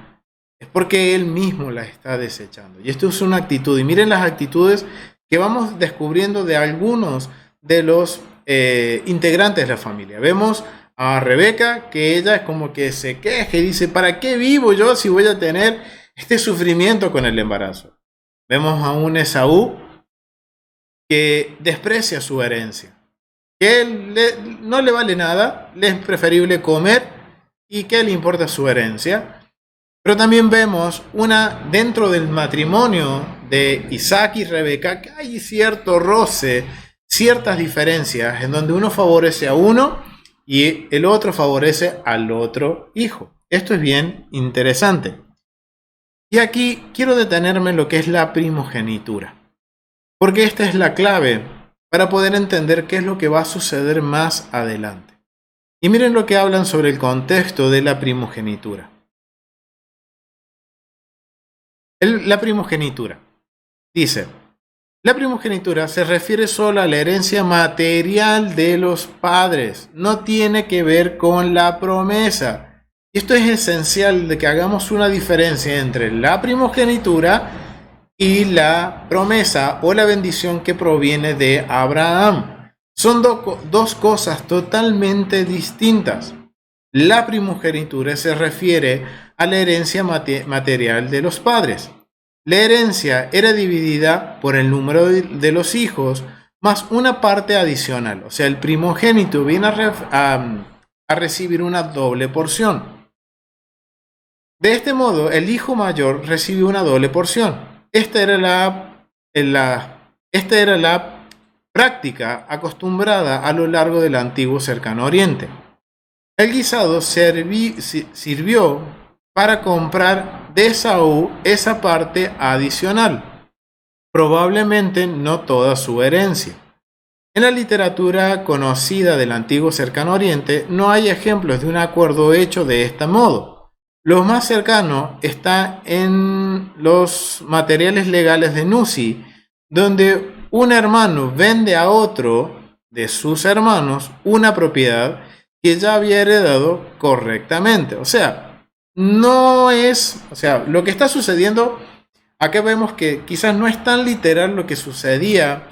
Es porque él mismo la está desechando. Y esto es una actitud. Y miren las actitudes que vamos descubriendo de algunos de los integrantes de la familia. Vemos a Rebeca, que ella es como que se queja y dice: ¿para qué vivo yo si voy a tener este sufrimiento con el embarazo? Vemos a un Esaú que desprecia su herencia, que no le vale nada, le es preferible comer y que le importa su herencia. Pero también vemos dentro del matrimonio de Isaac y Rebeca, que hay cierto roce, ciertas diferencias en donde uno favorece a uno y el otro favorece al otro hijo. Esto es bien interesante. Y aquí quiero detenerme en lo que es la primogenitura, porque esta es la clave para poder entender qué es lo que va a suceder más adelante. Y miren lo que hablan sobre el contexto de la primogenitura. La primogenitura. Dice: la primogenitura se refiere solo a la herencia material de los padres. No tiene que ver con la promesa. Y esto es esencial de que hagamos una diferencia entre la primogenitura y la promesa o la bendición que proviene de Abraham. Son dos cosas totalmente distintas. La primogenitura se refiere a la herencia material de los padres. La herencia era dividida por el número de los hijos más una parte adicional. O sea, el primogénito viene a recibir una doble porción. De este modo, el hijo mayor recibió una doble porción. Esta era la práctica acostumbrada a lo largo del antiguo cercano oriente. El guisado sirvió para comprar de Esaú esa parte adicional, probablemente no toda su herencia. En la literatura conocida del antiguo cercano oriente no hay ejemplos de un acuerdo hecho de este modo. Lo más cercano está en los materiales legales de Nusi, donde un hermano vende a otro de sus hermanos una propiedad que ya había heredado correctamente. O sea, lo que está sucediendo, acá vemos que quizás no es tan literal lo que sucedía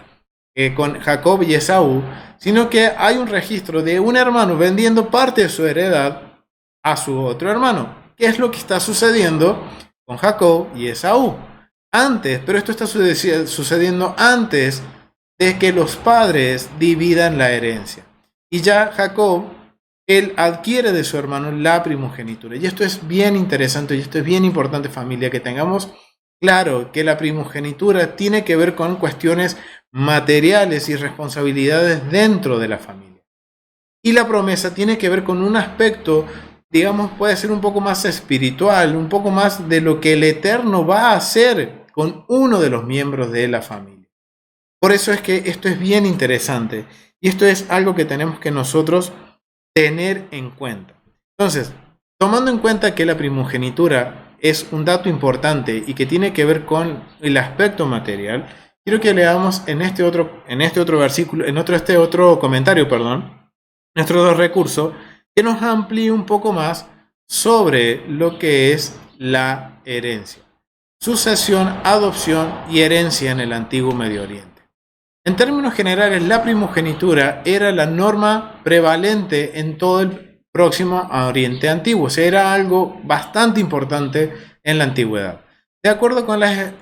con Jacob y Esaú, sino que hay un registro de un hermano vendiendo parte de su heredad a su otro hermano. ¿Qué es lo que está sucediendo con Jacob y Esaú? Pero esto está sucediendo antes de que los padres dividan la herencia. Y ya Jacob, él adquiere de su hermano la primogenitura. Y esto es bien interesante y esto es bien importante, familia, que tengamos claro que la primogenitura tiene que ver con cuestiones materiales y responsabilidades dentro de la familia. Y la promesa tiene que ver con un aspecto, digamos, puede ser un poco más espiritual, un poco más de lo que el Eterno va a hacer con uno de los miembros de la familia. Por eso es que esto es bien interesante y esto es algo que tenemos que nosotros tener en cuenta. Entonces, tomando en cuenta que la primogenitura es un dato importante y que tiene que ver con el aspecto material, quiero que leamos en este otro comentario, nuestro dos recursos, que nos amplíe un poco más sobre lo que es la herencia. Sucesión, adopción y herencia en el antiguo Medio Oriente. En términos generales, la primogenitura era la norma prevalente en todo el próximo Oriente antiguo. O sea, era algo bastante importante en la antigüedad. De acuerdo con la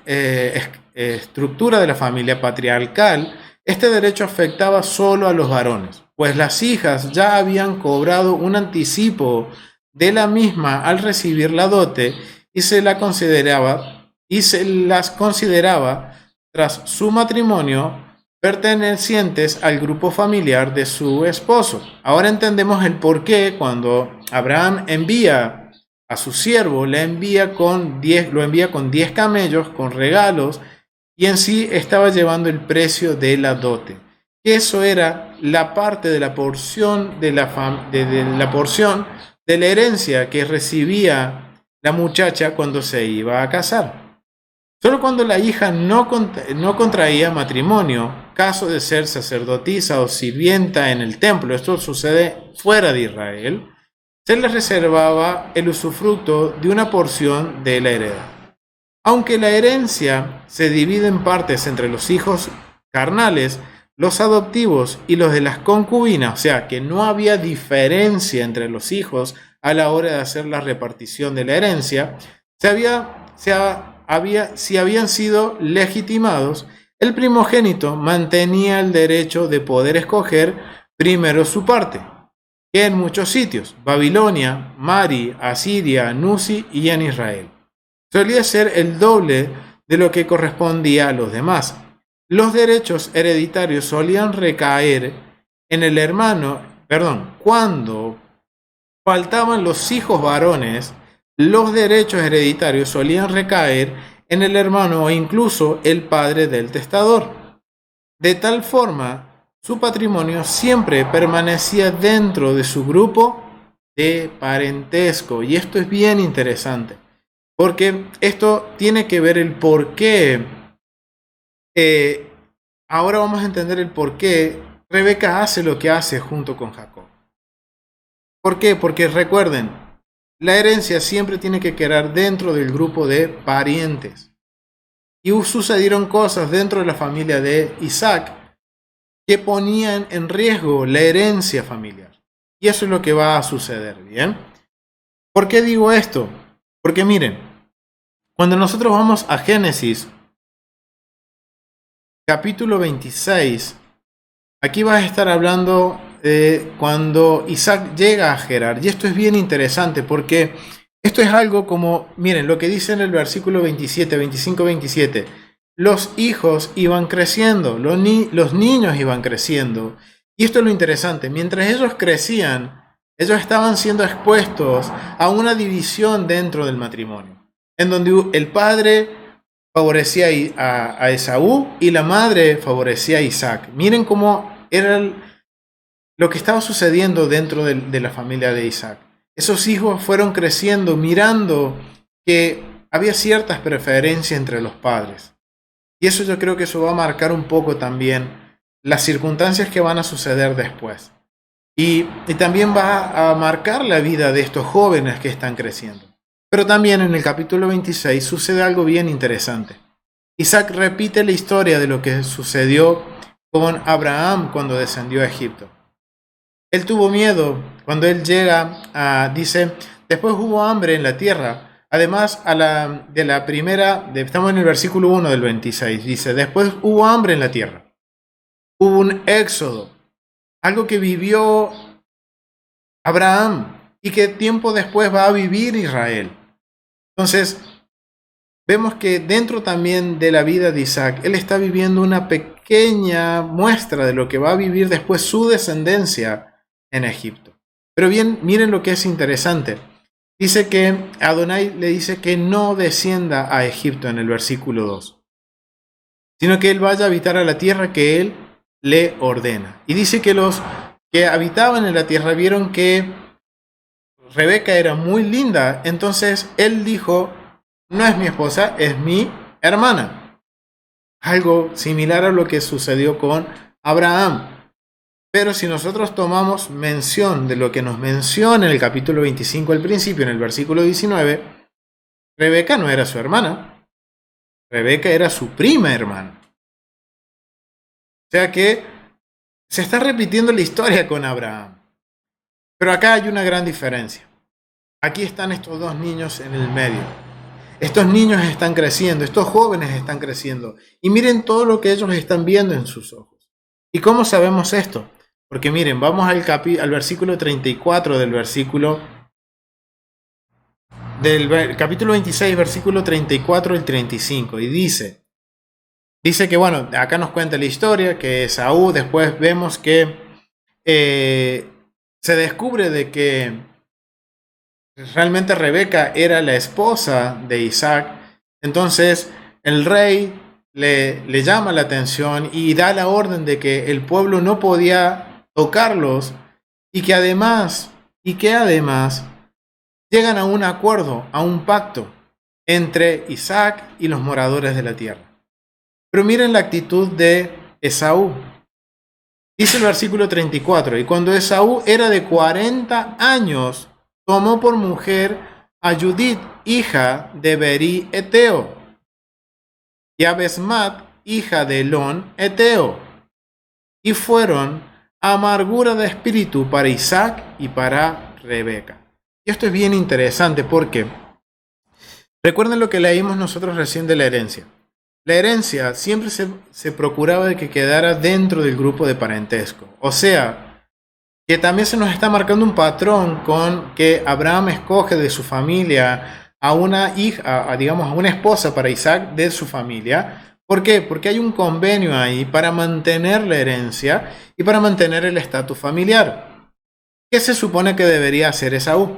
estructura de la familia patriarcal, este derecho afectaba solo a los varones, pues las hijas ya habían cobrado un anticipo de la misma al recibir la dote y se las consideraba tras su matrimonio pertenecientes al grupo familiar de su esposo. Ahora entendemos el por qué cuando Abraham envía a su siervo, lo envía con 10 camellos, con regalos, y en sí estaba llevando el precio de la dote. Eso era la parte de la porción de la porción de la herencia que recibía la muchacha cuando se iba a casar. Solo cuando la hija no contraía matrimonio, caso de ser sacerdotisa o sirvienta en el templo, esto sucede fuera de Israel, se le reservaba el usufructo de una porción de la heredad. Aunque la herencia se divide en partes entre los hijos carnales, los adoptivos y los de las concubinas, o sea que no había diferencia entre los hijos a la hora de hacer la repartición de la herencia, si habían sido legitimados, el primogénito mantenía el derecho de poder escoger primero su parte, que en muchos sitios, Babilonia, Mari, Asiria, Nusi y en Israel, solía ser el doble de lo que correspondía a los demás. Los derechos hereditarios solían recaer en el hermano, cuando faltaban los hijos varones, los derechos hereditarios solían recaer en el hermano o incluso el padre del testador. De tal forma, su patrimonio siempre permanecía dentro de su grupo de parentesco. Y esto es bien interesante, porque esto tiene que ver el por qué. Ahora vamos a entender el por qué Rebeca hace lo que hace junto con Jacob. ¿Por qué? Porque recuerden, la herencia siempre tiene que quedar dentro del grupo de parientes. Y sucedieron cosas dentro de la familia de Isaac que ponían en riesgo la herencia familiar. Y eso es lo que va a suceder, ¿bien? ¿Por qué digo esto? Porque miren, cuando nosotros vamos a Génesis, capítulo 26, aquí vas a estar hablando de cuando Isaac llega a Gerar. Y esto es bien interesante porque esto es algo como, miren, lo que dice en el versículo 27, 25, 27. Los hijos iban creciendo, los niños iban creciendo. Y esto es lo interesante, mientras ellos crecían, ellos estaban siendo expuestos a una división dentro del matrimonio, en donde el padre favorecía a Esaú y la madre favorecía a Isaac. Miren cómo era lo que estaba sucediendo dentro de la familia de Isaac. Esos hijos fueron creciendo mirando que había ciertas preferencias entre los padres. Y eso yo creo que eso va a marcar un poco también las circunstancias que van a suceder después. Y también va a marcar la vida de estos jóvenes que están creciendo. Pero también en el capítulo 26 sucede algo bien interesante. Isaac repite la historia de lo que sucedió con Abraham cuando descendió a Egipto. Él tuvo miedo cuando él llega dice, después hubo hambre en la tierra. Además, estamos en el versículo 1 del 26, dice, después hubo hambre en la tierra. Hubo un éxodo, algo que vivió Abraham y que tiempo después va a vivir Israel. Entonces, vemos que dentro también de la vida de Isaac, él está viviendo una pequeña muestra de lo que va a vivir después su descendencia en Egipto. Pero bien, miren lo que es interesante. Dice que Adonai le dice que no descienda a Egipto en el versículo 2, sino que él vaya a habitar a la tierra que él le ordena. Y dice que los que habitaban en la tierra vieron que Rebeca era muy linda, entonces él dijo, no es mi esposa, es mi hermana. Algo similar a lo que sucedió con Abraham. Pero si nosotros tomamos mención de lo que nos menciona en el capítulo 25 al principio, en el versículo 19, Rebeca no era su hermana. Rebeca era su prima hermana. O sea que se está repitiendo la historia con Abraham. Pero acá hay una gran diferencia. Aquí están estos dos niños en el medio. Estos niños están creciendo, estos jóvenes están creciendo. Y miren todo lo que ellos están viendo en sus ojos. ¿Y cómo sabemos esto? Porque miren, vamos al versículo 34 del capítulo 26, versículo 34 al 35. Y dice que, bueno, acá nos cuenta la historia, que Esaú, después vemos que se descubre de que realmente Rebeca era la esposa de Isaac. Entonces el rey le llama la atención y da la orden de que el pueblo no podía tocarlos y que además llegan a un acuerdo, a un pacto entre Isaac y los moradores de la tierra. Pero miren la actitud de Esaú. Dice el versículo 34, y cuando Esaú era de 40 años, tomó por mujer a Judith, hija de Berí Eteo, y a Basmat, hija de Elón Eteo, y fueron amargura de espíritu para Isaac y para Rebeca. Y esto es bien interesante porque recuerden lo que leímos nosotros recién de la herencia. La herencia siempre se procuraba de que quedara dentro del grupo de parentesco. O sea, que también se nos está marcando un patrón con que Abraham escoge de su familia a una hija, a una esposa para Isaac de su familia. ¿Por qué? Porque hay un convenio ahí para mantener la herencia y para mantener el estatus familiar. ¿Qué se supone que debería hacer Esaú?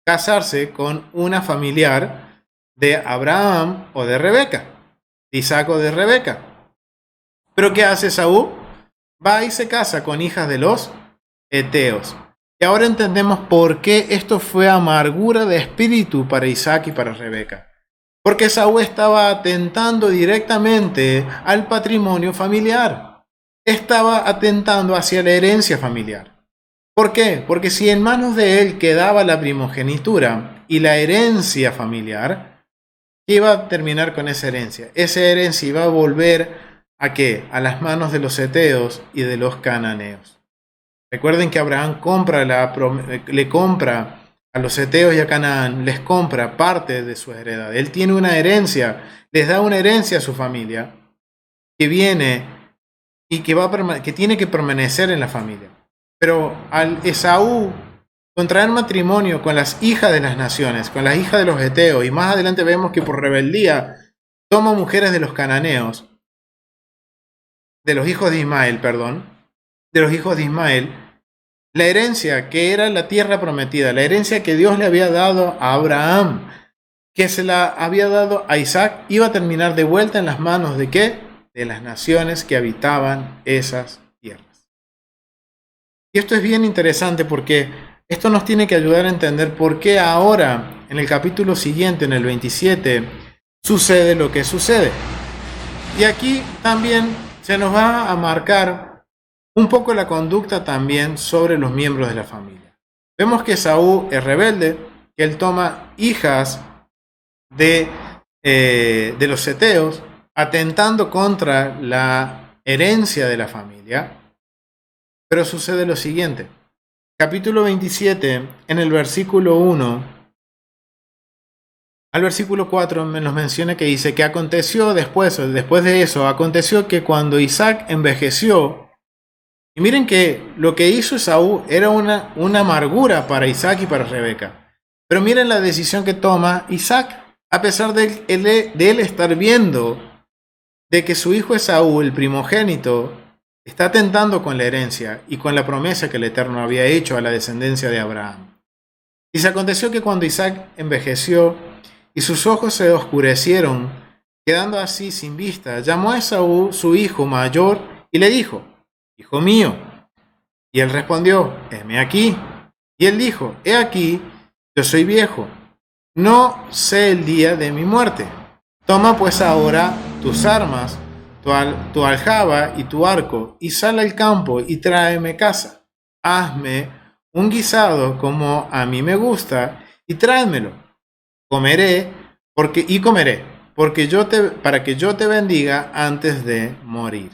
Casarse con una familiar de Abraham o de Rebeca. De Isaac o de Rebeca. Pero ¿qué hace Esaú? Va y se casa con hijas de los Eteos. Y ahora entendemos por qué esto fue amargura de espíritu para Isaac y para Rebeca. Porque Esaú estaba atentando directamente al patrimonio familiar. Estaba atentando hacia la herencia familiar. ¿Por qué? Porque si en manos de él quedaba la primogenitura y la herencia familiar, ¿qué iba a terminar con esa herencia? Esa herencia iba a volver ¿a qué? A las manos de los heteos y de los cananeos. Recuerden que Abraham le compra a los heteos y a Canaán, les compra parte de su heredad. Él tiene una herencia, les da una herencia a su familia que viene y que tiene que permanecer en la familia. Pero al Esaú contraer matrimonio con las hijas de las naciones, con las hijas de los heteos, y más adelante vemos que por rebeldía toma mujeres de los cananeos, de los hijos de Ismael, la herencia que era la tierra prometida, la herencia que Dios le había dado a Abraham, que se la había dado a Isaac, iba a terminar de vuelta en las manos ¿de qué? De las naciones que habitaban esas tierras. Y esto es bien interesante porque esto nos tiene que ayudar a entender por qué ahora, en el capítulo siguiente, en el 27, sucede lo que sucede. Y aquí también se nos va a marcar un poco la conducta también sobre los miembros de la familia. Vemos que Esaú es rebelde, que él toma hijas de los heteos, atentando contra la herencia de la familia. Pero sucede lo siguiente. Capítulo 27, en el versículo 1 al versículo 4 nos menciona que dice que aconteció después de eso, aconteció que cuando Isaac envejeció, y miren que lo que hizo Esaú era una amargura para Isaac y para Rebeca. Pero miren la decisión que toma Isaac, a pesar de él estar viendo de que su hijo Esaú, el primogénito, está atentando con la herencia y con la promesa que el Eterno había hecho a la descendencia de Abraham. Y se aconteció que cuando Isaac envejeció y sus ojos se oscurecieron, quedando así sin vista, llamó a Esaú, su hijo mayor, y le dijo: Hijo mío. Y él respondió: Heme aquí. Y él dijo: He aquí, yo soy viejo, no sé el día de mi muerte. Toma pues ahora tus armas, tu aljaba y tu arco, y sal al campo y tráeme caza. Hazme un guisado como a mí me gusta, y tráemelo. Comeré, para que yo te bendiga antes de morir.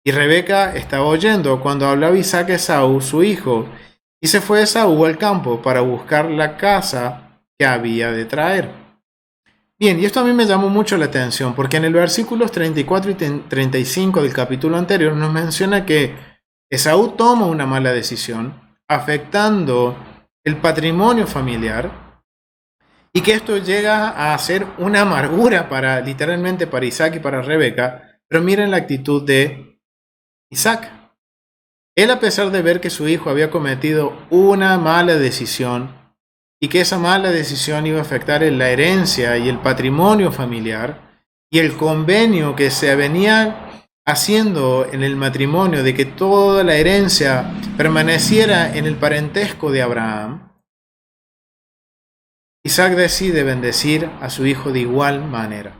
Y Rebeca estaba oyendo cuando hablaba Isaac a Esaú, su hijo, y se fue Esaú al campo para buscar la caza que había de traer. Bien, y esto a mí me llamó mucho la atención, porque en el versículos 34 y 35 del capítulo anterior nos menciona que Esaú toma una mala decisión, afectando el patrimonio familiar, y que esto llega a ser una amargura literalmente para Isaac y para Rebeca. Pero miren la actitud de Isaac. Él, a pesar de ver que su hijo había cometido una mala decisión y que esa mala decisión iba a afectar en la herencia y el patrimonio familiar y el convenio que se venía haciendo en el matrimonio de que toda la herencia permaneciera en el parentesco de Abraham, Isaac decide bendecir a su hijo de igual manera.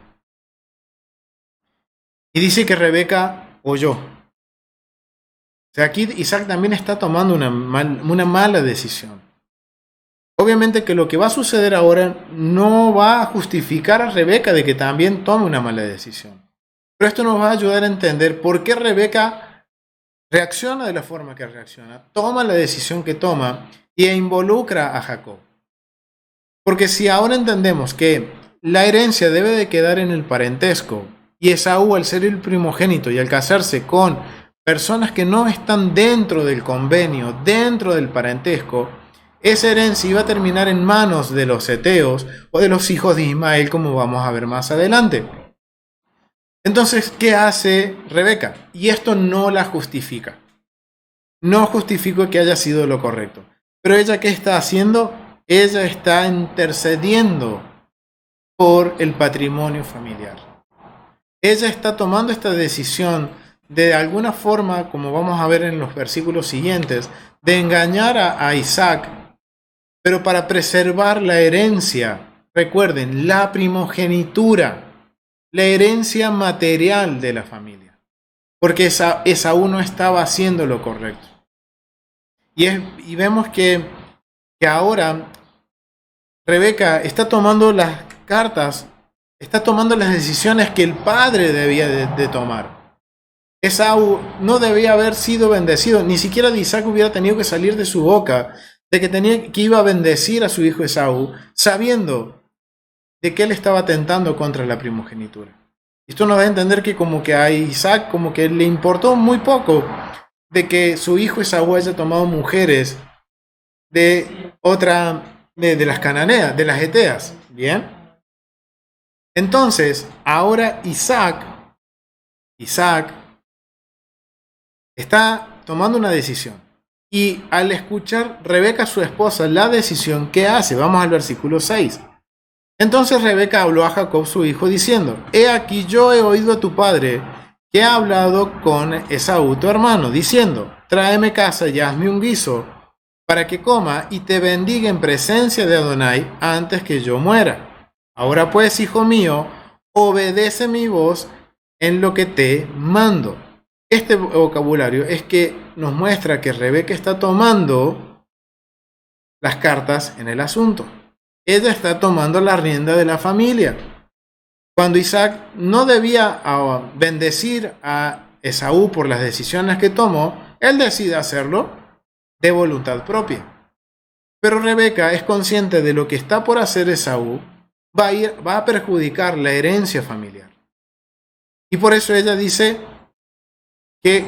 Y dice que Rebeca oyó. O sea, aquí Isaac también está tomando una mala decisión. Obviamente que lo que va a suceder ahora no va a justificar a Rebeca de que también tome una mala decisión. Pero esto nos va a ayudar a entender por qué Rebeca reacciona de la forma que reacciona, toma la decisión que toma y involucra a Jacob. Porque si ahora entendemos que la herencia debe de quedar en el parentesco, y Esaú, al ser el primogénito y al casarse con personas que no están dentro del convenio, dentro del parentesco, esa herencia iba a terminar en manos de los heteos o de los hijos de Ismael, como vamos a ver más adelante. Entonces, ¿qué hace Rebeca? Y esto no la justifica. No justifica que haya sido lo correcto. Pero ella, ¿qué está haciendo? Ella está intercediendo por el patrimonio familiar. Ella está tomando esta decisión de alguna forma, como vamos a ver en los versículos siguientes, de engañar a Isaac, pero para preservar la herencia. Recuerden, la primogenitura, la herencia material de la familia. Porque Esaú no estaba haciendo lo correcto. Y vemos que ahora Rebeca está tomando las cartas, está tomando las decisiones que el padre debía de tomar. Esaú no debía haber sido bendecido, ni siquiera de Isaac hubiera tenido que salir de su boca de que iba a bendecir a su hijo Esaú, sabiendo de que él estaba tentando contra la primogenitura. Esto nos da a entender que como que a Isaac como que le importó muy poco de que su hijo Esaú haya tomado mujeres de las cananeas, de las heteas, ¿bien? Entonces, ahora Isaac está tomando una decisión. Y al escuchar Rebeca, su esposa, la decisión, ¿qué hace? Vamos al versículo 6. Entonces Rebeca habló a Jacob su hijo diciendo: He aquí yo he oído a tu padre que ha hablado con Esaú tu hermano, diciendo: Tráeme casa y hazme un guiso para que coma y te bendiga en presencia de Adonai antes que yo muera. Ahora pues, hijo mío, obedece mi voz en lo que te mando. Este vocabulario es que nos muestra que Rebeca está tomando las cartas en el asunto. Ella está tomando la rienda de la familia. Cuando Isaac no debía bendecir a Esaú por las decisiones que tomó, él decide hacerlo de voluntad propia. Pero Rebeca es consciente de lo que está por hacer Esaú va a perjudicar la herencia familiar. Y por eso ella dice que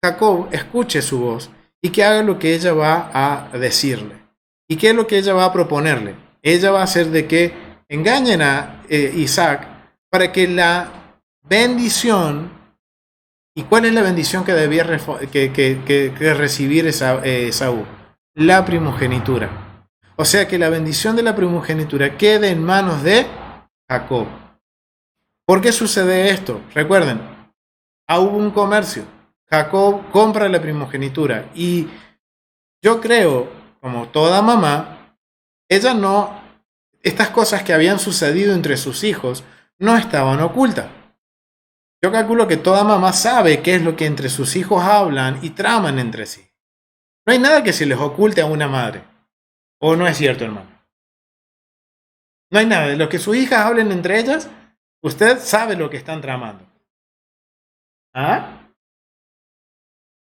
Jacob escuche su voz y que haga lo que ella va a decirle. ¿Y qué es lo que ella va a proponerle? Ella va a hacer de que engañen a Isaac para que la bendición, ¿y cuál es la bendición que debía recibir Esaú? La primogenitura. O sea, que la bendición de la primogenitura quede en manos de Jacob. ¿Por qué sucede esto? Recuerden, hubo un comercio. Jacob compra la primogenitura y yo creo, como toda mamá, estas cosas que habían sucedido entre sus hijos no estaban ocultas. Yo calculo que toda mamá sabe qué es lo que entre sus hijos hablan y traman entre sí. No hay nada que se les oculte a una madre. ¿O no es cierto, hermano? No hay nada. De lo que sus hijas hablen entre ellas, usted sabe lo que están tramando. ¿Ah?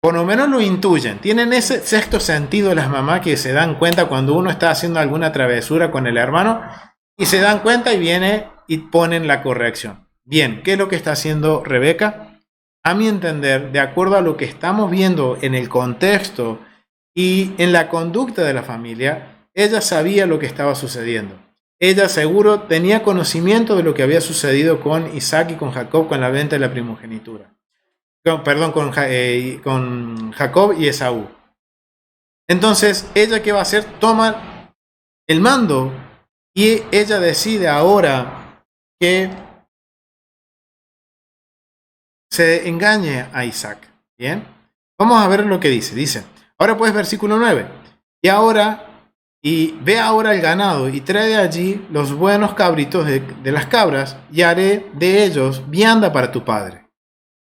Por lo menos lo intuyen. Tienen ese sexto sentido las mamás que se dan cuenta cuando uno está haciendo alguna travesura con el hermano y se dan cuenta y viene y ponen la corrección. Bien, ¿qué es lo que está haciendo Rebeca? A mi entender, de acuerdo a lo que estamos viendo en el contexto y en la conducta de la familia, ella sabía lo que estaba sucediendo. Ella seguro tenía conocimiento de lo que había sucedido con Isaac y con Jacob con la venta de la primogenitura. Con Jacob y Esaú. Entonces, ¿ella qué va a hacer? Toma el mando y ella decide ahora que se engañe a Isaac. ¿Bien? Vamos a ver lo que dice. Dice, ahora pues versículo 9. Y ve ahora el ganado y trae de allí los buenos cabritos de las cabras y haré de ellos vianda para tu padre.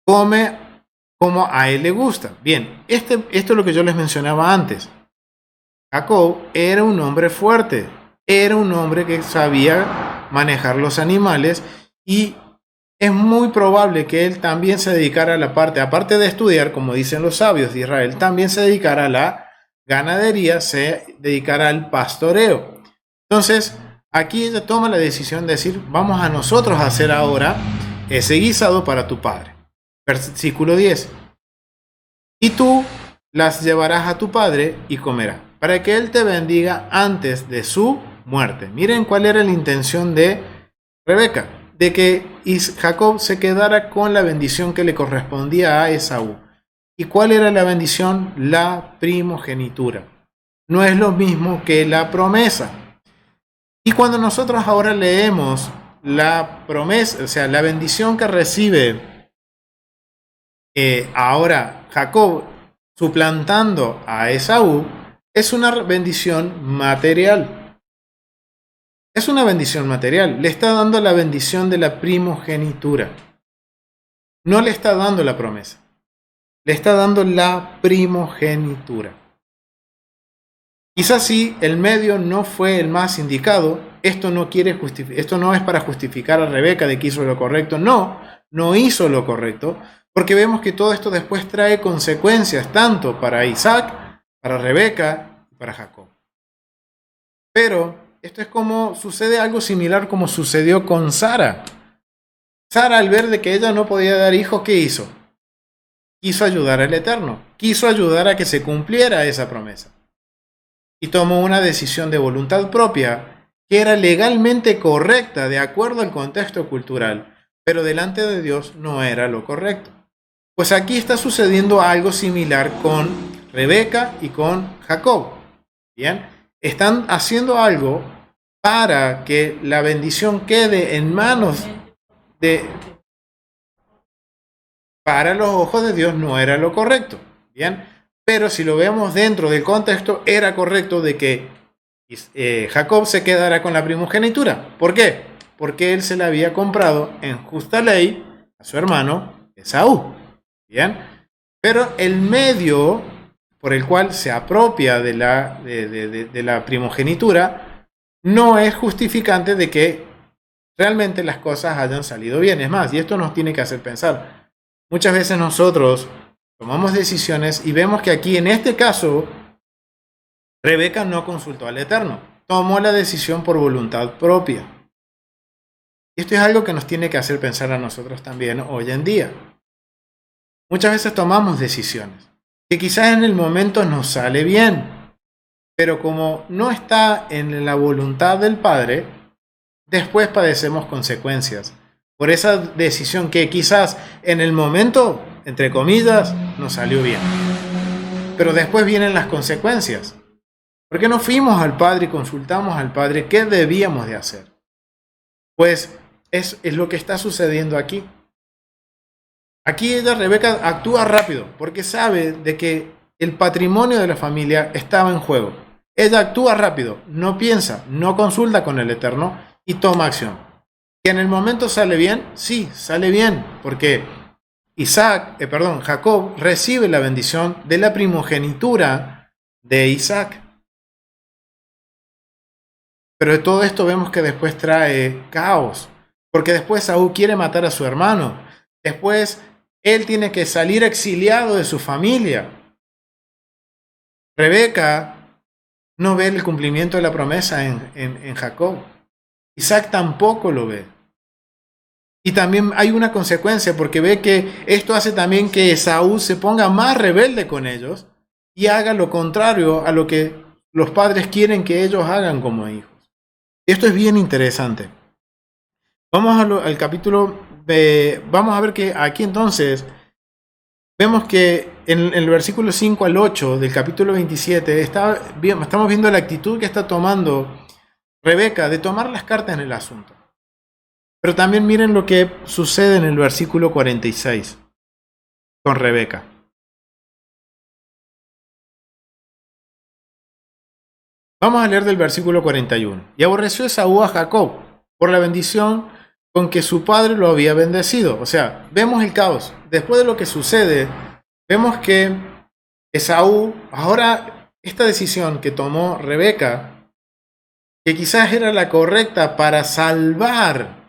Come como a él le gusta. Bien, esto es lo que yo les mencionaba antes. Jacob era un hombre fuerte, era un hombre que sabía manejar los animales y es muy probable que él también se dedicara a la parte, aparte de estudiar, como dicen los sabios de Israel, también se dedicara a la ganadería, se dedicara al pastoreo. Entonces, aquí ella toma la decisión de decir, vamos a nosotros a hacer ahora ese guisado para tu padre. Versículo 10. Y tú las llevarás a tu padre y comerá, para que él te bendiga antes de su muerte. Miren cuál era la intención de Rebeca, de que Jacob se quedara con la bendición que le correspondía a Esaú. ¿Y cuál era la bendición? La primogenitura. No es lo mismo que la promesa. Y cuando nosotros ahora leemos la promesa, o sea, la bendición que recibe ahora Jacob suplantando a Esaú, es una bendición material. Es una bendición material. Le está dando la bendición de la primogenitura. No le está dando la promesa. le está dando la primogenitura. Quizás sí, el medio no fue el más indicado. Esto no es para justificar a Rebeca de que hizo lo correcto. No hizo lo correcto, porque vemos que todo esto después trae consecuencias tanto para Isaac, para Rebeca y para Jacob. Pero esto es como sucede algo similar como sucedió con Sara. Sara, al ver de que ella no podía dar hijos, ¿qué hizo? Quiso ayudar al Eterno, quiso ayudar a que se cumpliera esa promesa. Y tomó una decisión de voluntad propia que era legalmente correcta de acuerdo al contexto cultural, pero delante de Dios no era lo correcto. Pues aquí está sucediendo algo similar con Rebeca y con Jacob. Bien, están haciendo algo para que la bendición quede en manos de... Para los ojos de Dios no era lo correcto. Bien, pero si lo vemos dentro del contexto, era correcto de que Jacob se quedara con la primogenitura. ¿Por qué? Porque él se la había comprado en justa ley a su hermano Esaú. Bien, pero el medio por el cual se apropia de la primogenitura no es justificante de que realmente las cosas hayan salido bien. Es más, y esto nos tiene que hacer pensar. Muchas veces nosotros tomamos decisiones y vemos que aquí en este caso Rebeca no consultó al Eterno, tomó la decisión por voluntad propia. Y esto es algo que nos tiene que hacer pensar a nosotros también hoy en día. Muchas veces tomamos decisiones que quizás en el momento nos sale bien, pero como no está en la voluntad del Padre, después padecemos consecuencias por esa decisión que quizás en el momento, entre comillas, nos salió bien. Pero después vienen las consecuencias. ¿Por qué no fuimos al Padre y consultamos al Padre qué debíamos de hacer? Pues es lo que está sucediendo aquí. Aquí Rebeca actúa rápido porque sabe de que el patrimonio de la familia estaba en juego. Ella actúa rápido, no piensa, no consulta con el Eterno y toma acción. ¿Que en el momento sale bien? Sí, sale bien, porque Jacob recibe la bendición de la primogenitura de Isaac. Pero de todo esto vemos que después trae caos, porque después Saúl quiere matar a su hermano. Después él tiene que salir exiliado de su familia. Rebeca no ve el cumplimiento de la promesa en Jacob. Isaac tampoco lo ve. Y también hay una consecuencia porque ve que esto hace también que Esaú se ponga más rebelde con ellos y haga lo contrario a lo que los padres quieren que ellos hagan como hijos. Esto es bien interesante. Vamos al capítulo, vamos a ver que aquí entonces vemos que en el versículo 5 al 8 del capítulo 27 estamos viendo la actitud que está tomando Rebeca de tomar las cartas en el asunto. Pero también miren lo que sucede en el versículo 46 con Rebeca. Vamos a leer del versículo 41. Y aborreció Esaú a Jacob por la bendición con que su padre lo había bendecido. O sea, vemos el caos. Después de lo que sucede, vemos que Esaú, ahora esta decisión que tomó Rebeca, que quizás era la correcta para salvar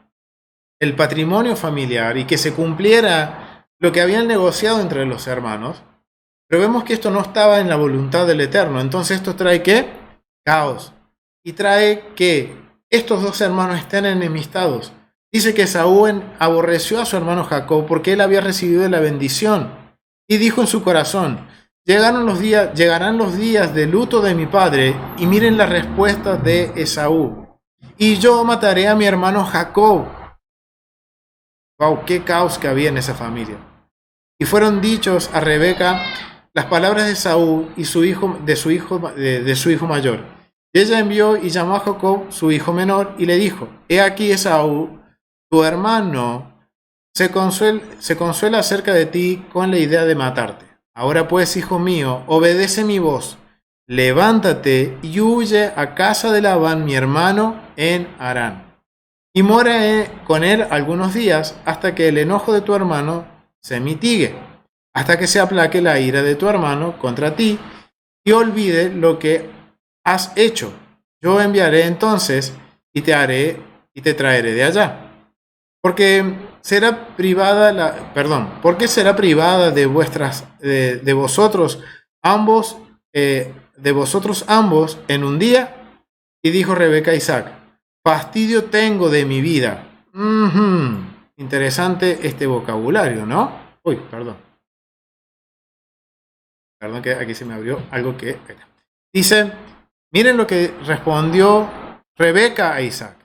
el patrimonio familiar y que se cumpliera lo que habían negociado entre los hermanos, pero vemos que esto no estaba en la voluntad del Eterno. Entonces esto trae ¿qué? Caos. Y trae que estos dos hermanos estén enemistados. Dice que Esaú aborreció a su hermano Jacob porque él había recibido la bendición. Y dijo en su corazón, llegarán los días de luto de mi padre, y miren la respuesta de Esaú. Y yo mataré a mi hermano Jacob. Wow, qué caos que había en esa familia. Y fueron dichos a Rebeca las palabras de Esaú y de su hijo mayor. Y ella envió y llamó a Jacob, su hijo menor, y le dijo, he aquí Esaú, tu hermano, se consuela acerca de ti con la idea de matarte. Ahora pues, hijo mío, obedece mi voz. Levántate y huye a casa de Labán, mi hermano, en Harán. Y mora con él algunos días hasta que el enojo de tu hermano se mitigue. hasta que se aplaque la ira de tu hermano contra ti y olvide lo que has hecho. Yo enviaré entonces y te traeré de allá. Porque será privada porque será privada de vosotros ambos, en un día. Y dijo Rebeca a Isaac: fastidio tengo de mi vida. Interesante este vocabulario, ¿no? Uy, perdón. Perdón que aquí se me abrió algo que... Dice, miren lo que respondió Rebeca a Isaac.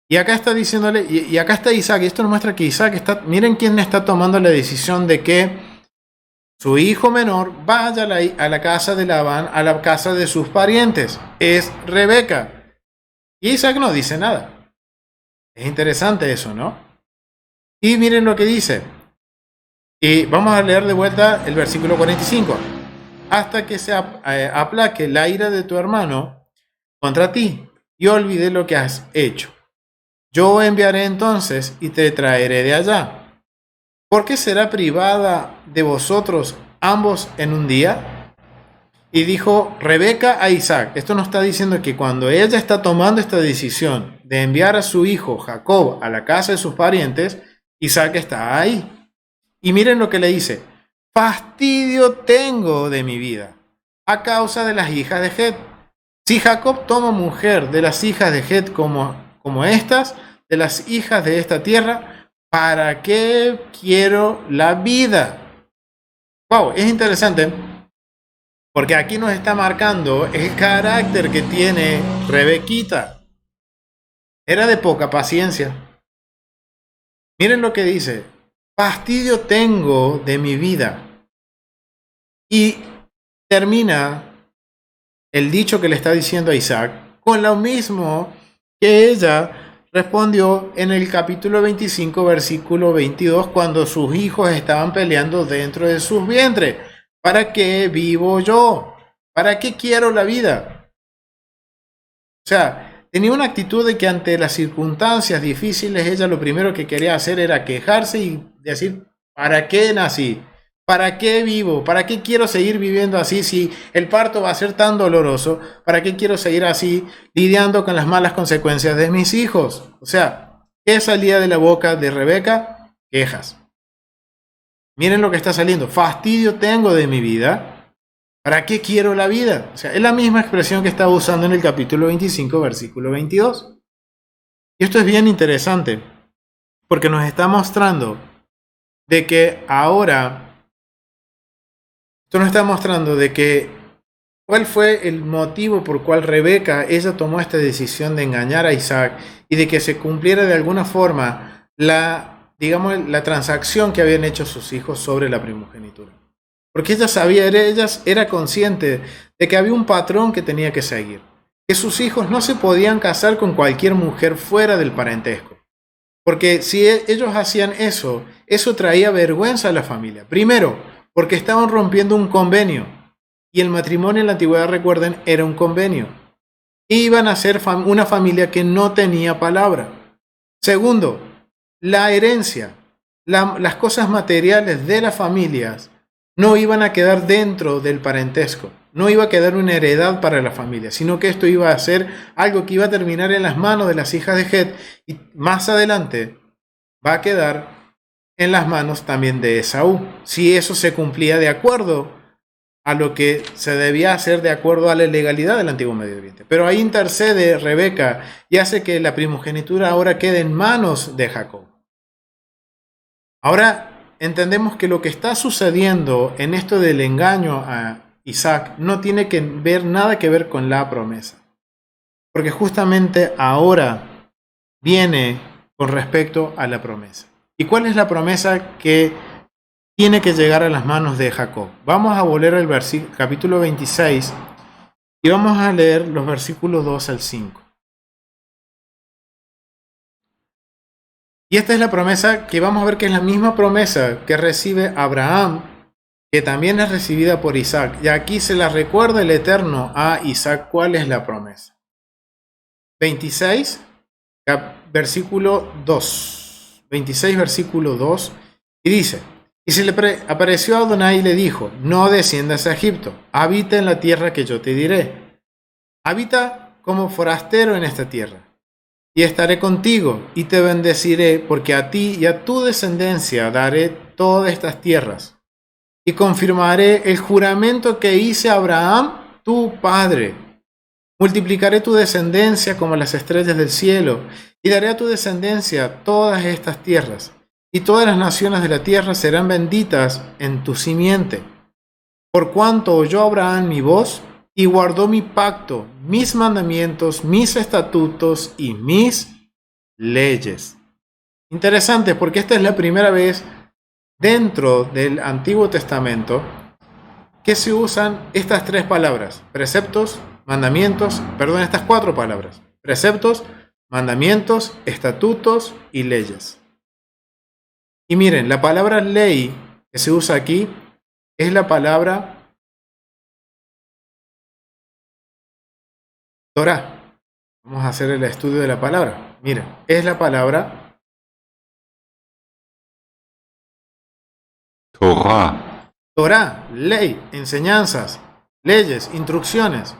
Y acá está diciéndole, y acá está Isaac, y esto nos muestra que Isaac está, miren quién está tomando la decisión de que su hijo menor vaya a la casa de Labán, a la casa de sus parientes. Es Rebeca. Y Isaac no dice nada. Es interesante eso, ¿no? Y miren lo que dice. Y vamos a leer de vuelta el versículo 45. Hasta que se aplaque la ira de tu hermano contra ti y olvide lo que has hecho. Yo enviaré entonces y te traeré de allá. ¿Por qué será privada de vosotros ambos en un día? Y dijo Rebeca a Isaac. Esto nos está diciendo que cuando ella está tomando esta decisión de enviar a su hijo Jacob a la casa de sus parientes, Isaac está ahí. Y miren lo que le dice: fastidio tengo de mi vida a causa de las hijas de Het. Si Jacob toma mujer de las hijas de Het como estas, de las hijas de esta tierra, ¿para qué quiero la vida? Wow, es interesante porque aquí nos está marcando el carácter que tiene Rebequita. Era de poca paciencia. Miren lo que dice: fastidio tengo de mi vida. Y termina el dicho que le está diciendo a Isaac con lo mismo que ella respondió en el capítulo 25, versículo 22, cuando sus hijos estaban peleando dentro de sus vientres. ¿Para qué vivo yo? ¿Para qué quiero la vida? O sea, tenía una actitud de que ante las circunstancias difíciles, ella lo primero que quería hacer era quejarse y decir: ¿para qué nací? ¿Para qué vivo? ¿Para qué quiero seguir viviendo así si el parto va a ser tan doloroso? ¿Para qué quiero seguir así lidiando con las malas consecuencias de mis hijos? O sea, ¿qué salía de la boca de Rebeca? Quejas. Miren lo que está saliendo: fastidio tengo de mi vida. ¿Para qué quiero la vida? O sea, es la misma expresión que estaba usando en el capítulo 25, versículo 22. Y esto es bien interesante porque nos está mostrando de que ahora... Esto nos está mostrando de que cuál fue el motivo por cual Rebeca, ella tomó esta decisión de engañar a Isaac y de que se cumpliera de alguna forma la transacción que habían hecho sus hijos sobre la primogenitura. Porque ella sabía, ella era consciente de que había un patrón que tenía que seguir, que sus hijos no se podían casar con cualquier mujer fuera del parentesco. Porque si ellos hacían eso, eso traía vergüenza a la familia. Primero, porque estaban rompiendo un convenio. Y el matrimonio en la antigüedad, recuerden, era un convenio. Iban a ser una familia que no tenía palabra. Segundo, la herencia, las cosas materiales de las familias no iban a quedar dentro del parentesco. No iba a quedar una heredad para la familia, sino que esto iba a ser algo que iba a terminar en las manos de las hijas de Het y más adelante va a quedar en las manos también de Esaú, si eso se cumplía de acuerdo a lo que se debía hacer de acuerdo a la legalidad del antiguo Medio Oriente. Pero ahí intercede Rebeca y hace que la primogenitura ahora quede en manos de Jacob. Ahora entendemos que lo que está sucediendo en esto del engaño a Isaac no tiene nada que ver con la promesa, porque justamente ahora viene con respecto a la promesa. ¿Y cuál es la promesa que tiene que llegar a las manos de Jacob? Vamos a volver al capítulo 26 y vamos a leer los versículos 2 al 5. Y esta es la promesa que vamos a ver que es la misma promesa que recibe Abraham, que también es recibida por Isaac. Y aquí se la recuerda el Eterno a Isaac cuál es la promesa. 26, versículo 2. 26, versículo 2, y dice: Y se le apareció a Adonai y le dijo: no desciendas a Egipto, habita en la tierra que yo te diré. Habita como forastero en esta tierra, y estaré contigo, y te bendeciré, porque a ti y a tu descendencia daré todas estas tierras, y confirmaré el juramento que hice a Abraham, tu padre. Multiplicaré tu descendencia como las estrellas del cielo, y daré a tu descendencia todas estas tierras, y todas las naciones de la tierra serán benditas en tu simiente. Por cuanto oyó Abraham mi voz, y guardó mi pacto, mis mandamientos, mis estatutos y mis leyes. Interesante, porque esta es la primera vez dentro del Antiguo Testamento que se usan estas tres palabras: preceptos, mandamientos, perdón, estas cuatro palabras: preceptos, mandamientos, estatutos y leyes. Y miren, la palabra ley que se usa aquí es la palabra Torah. Vamos a hacer el estudio de la palabra. Miren, es la palabra Torah. Torah, ley, enseñanzas, leyes, instrucciones.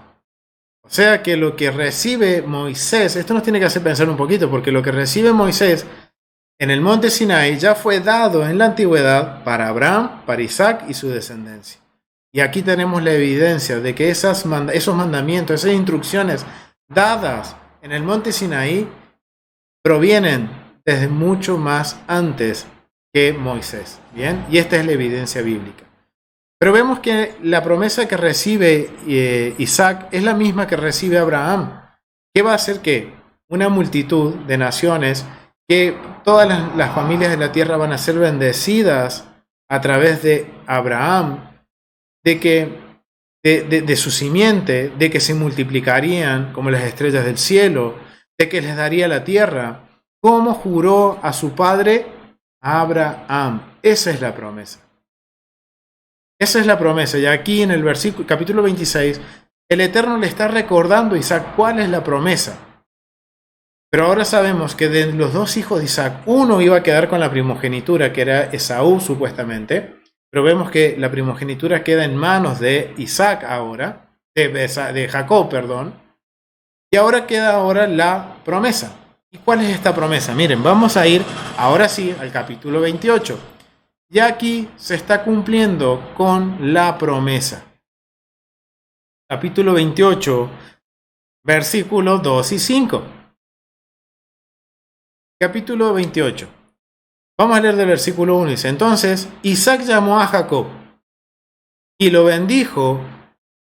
O sea que lo que recibe Moisés, esto nos tiene que hacer pensar un poquito, porque lo que recibe Moisés en el monte Sinaí ya fue dado en la antigüedad para Abraham, para Isaac y su descendencia. Y aquí tenemos la evidencia de que esos mandamientos, esas instrucciones dadas en el monte Sinaí provienen desde mucho más antes que Moisés. ¿Bien? Y esta es la evidencia bíblica. Pero vemos que la promesa que recibe Isaac es la misma que recibe Abraham. ¿Qué va a hacer? Que una multitud de naciones, que todas las familias de la tierra van a ser bendecidas a través de Abraham, de su simiente, de que se multiplicarían como las estrellas del cielo, de que les daría la tierra, como juró a su padre Abraham. Esa es la promesa. Esa es la promesa. Y aquí en el capítulo 26, el Eterno le está recordando a Isaac cuál es la promesa. Pero ahora sabemos que de los dos hijos de Isaac, uno iba a quedar con la primogenitura, que era Esaú supuestamente. Pero vemos que la primogenitura queda en manos de Isaac ahora, de Jacob, perdón. Y ahora queda la promesa. ¿Y cuál es esta promesa? Miren, vamos a ir ahora sí al capítulo 28. Y aquí se está cumpliendo con la promesa. Capítulo 28, versículos 2 y 5. Capítulo 28. Vamos a leer del versículo 1. Dice: entonces Isaac llamó a Jacob y lo bendijo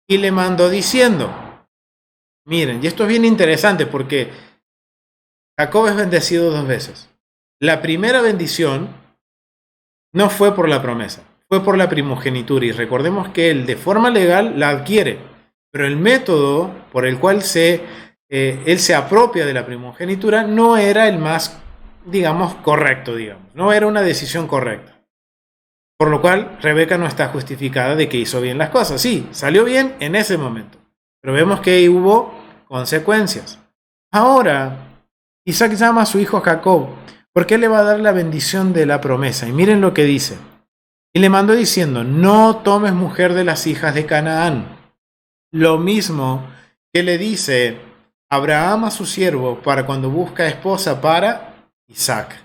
y le mandó diciendo. Miren, y esto es bien interesante porque Jacob es bendecido dos veces. La primera bendición no fue por la promesa, fue por la primogenitura. Y recordemos que él de forma legal la adquiere, pero el método por el cual él se apropia de la primogenitura no era el más, digamos, correcto, no era una decisión correcta. Por lo cual Rebeca no está justificada de que hizo bien las cosas. Sí, salió bien en ese momento, pero vemos que hubo consecuencias. Ahora Isaac llama a su hijo Jacob porque él le va a dar la bendición de la promesa. Y miren lo que dice: y le mandó diciendo: no tomes mujer de las hijas de Canaán. Lo mismo que le dice Abraham a su siervo para cuando busca esposa para Isaac.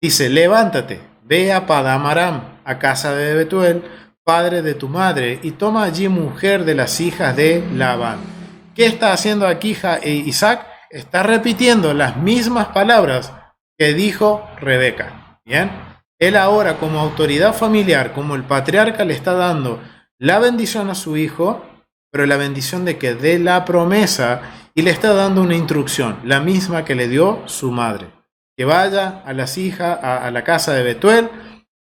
Dice: levántate, ve a Padam Aram, a casa de Betuel, padre de tu madre, y toma allí mujer de las hijas de Labán. ¿Qué está haciendo aquí Isaac? Está repitiendo las mismas palabras que dijo Rebeca. Bien, él ahora, como autoridad familiar, como el patriarca, le está dando la bendición a su hijo, pero la bendición de que dé la promesa, y le está dando una instrucción, la misma que le dio su madre: que vaya a las hijas, a la casa de Betuel,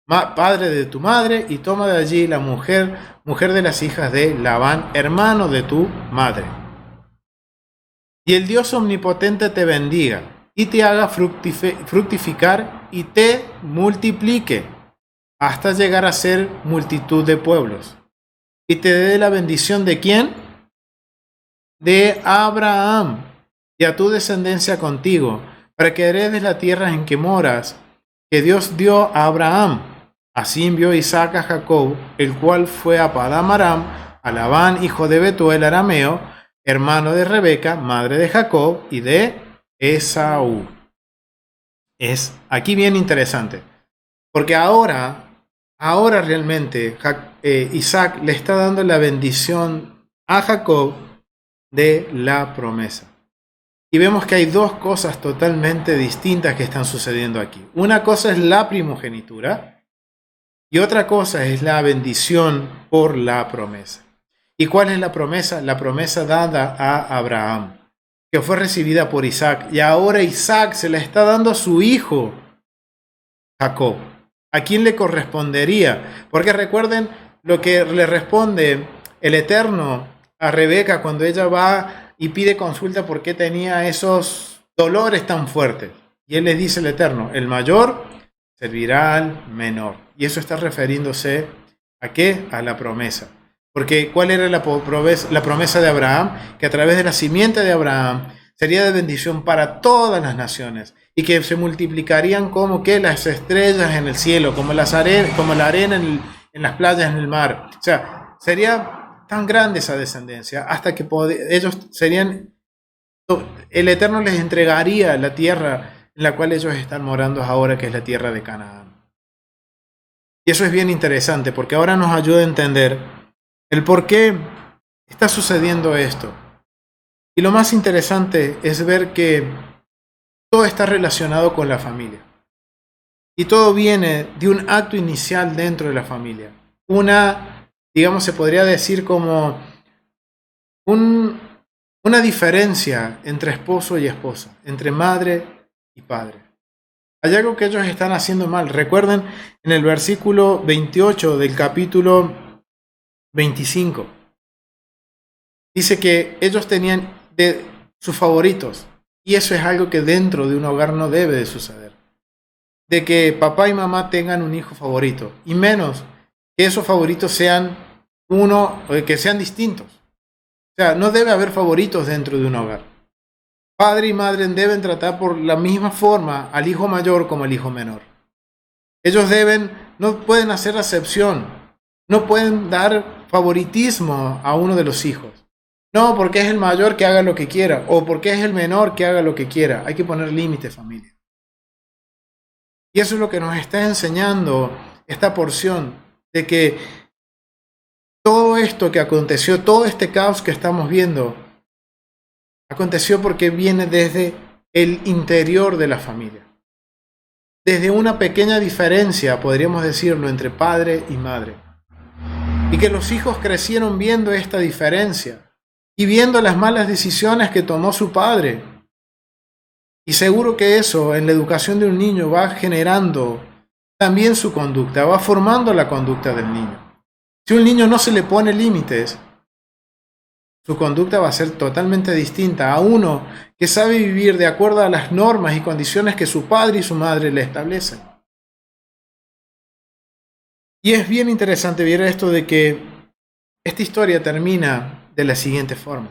padre de tu madre, y toma de allí la mujer de las hijas de Labán, hermano de tu madre. Y el Dios omnipotente te bendiga y te haga fructificar y te multiplique hasta llegar a ser multitud de pueblos. Y te dé la bendición ¿de quién? De Abraham, y a tu descendencia contigo, para que heredes la tierra en que moras, que Dios dio a Abraham. Así envió Isaac a Jacob, el cual fue a Padán Aram, a Labán, hijo de Betuel arameo, hermano de Rebeca, madre de Jacob, y de Esaú. Es aquí bien interesante, porque ahora realmente Isaac le está dando la bendición a Jacob de la promesa. Y vemos que hay dos cosas totalmente distintas que están sucediendo aquí. Una cosa es la primogenitura y otra cosa es la bendición por la promesa. ¿Y cuál es la promesa? La promesa dada a Abraham, que fue recibida por Isaac. Y ahora Isaac se la está dando a su hijo Jacob. ¿A quién le correspondería? Porque recuerden lo que le responde el Eterno a Rebeca cuando ella va y pide consulta por qué tenía esos dolores tan fuertes. Y él les dice el Eterno, el mayor servirá al menor. Y eso está refiriéndose ¿a qué? A la promesa. Porque ¿cuál era la promesa de Abraham? Que a través de la simiente de Abraham sería de bendición para todas las naciones y que se multiplicarían como que las estrellas en el cielo, como la arena en las playas, en el mar. O sea, sería tan grande esa descendencia hasta que ellos serían, el Eterno les entregaría la tierra en la cual ellos están morando ahora, que es la tierra de Canaán. Y eso es bien interesante porque ahora nos ayuda a entender el por qué está sucediendo esto. Y lo más interesante es ver que todo está relacionado con la familia. Y todo viene de un acto inicial dentro de la familia. Digamos, se podría decir como una diferencia entre esposo y esposa, entre madre y padre. Hay algo que ellos están haciendo mal. Recuerden en el versículo 28 del capítulo 25. Dice que ellos tenían de sus favoritos. Y eso es algo que dentro de un hogar no debe de suceder. De que papá y mamá tengan un hijo favorito. Y menos que esos favoritos sean que sean distintos. O sea, no debe haber favoritos dentro de un hogar. Padre y madre deben tratar por la misma forma al hijo mayor como al hijo menor. Ellos no pueden hacer acepción. No pueden dar favoritismo a uno de los hijos. No, porque es el mayor que haga lo que quiera, o porque es el menor que haga lo que quiera. Hay que poner límites, familia. Y eso es lo que nos está enseñando esta porción, de que todo esto que aconteció, todo este caos que estamos viendo, aconteció porque viene desde el interior de la familia. Desde una pequeña diferencia, podríamos decirlo, entre padre y madre. Y que los hijos crecieron viendo esta diferencia y viendo las malas decisiones que tomó su padre. Y seguro que eso en la educación de un niño va generando también su conducta, va formando la conducta del niño. Si un niño no se le pone límites, su conducta va a ser totalmente distinta a uno que sabe vivir de acuerdo a las normas y condiciones que su padre y su madre le establecen. Y es bien interesante ver esto de que esta historia termina de la siguiente forma.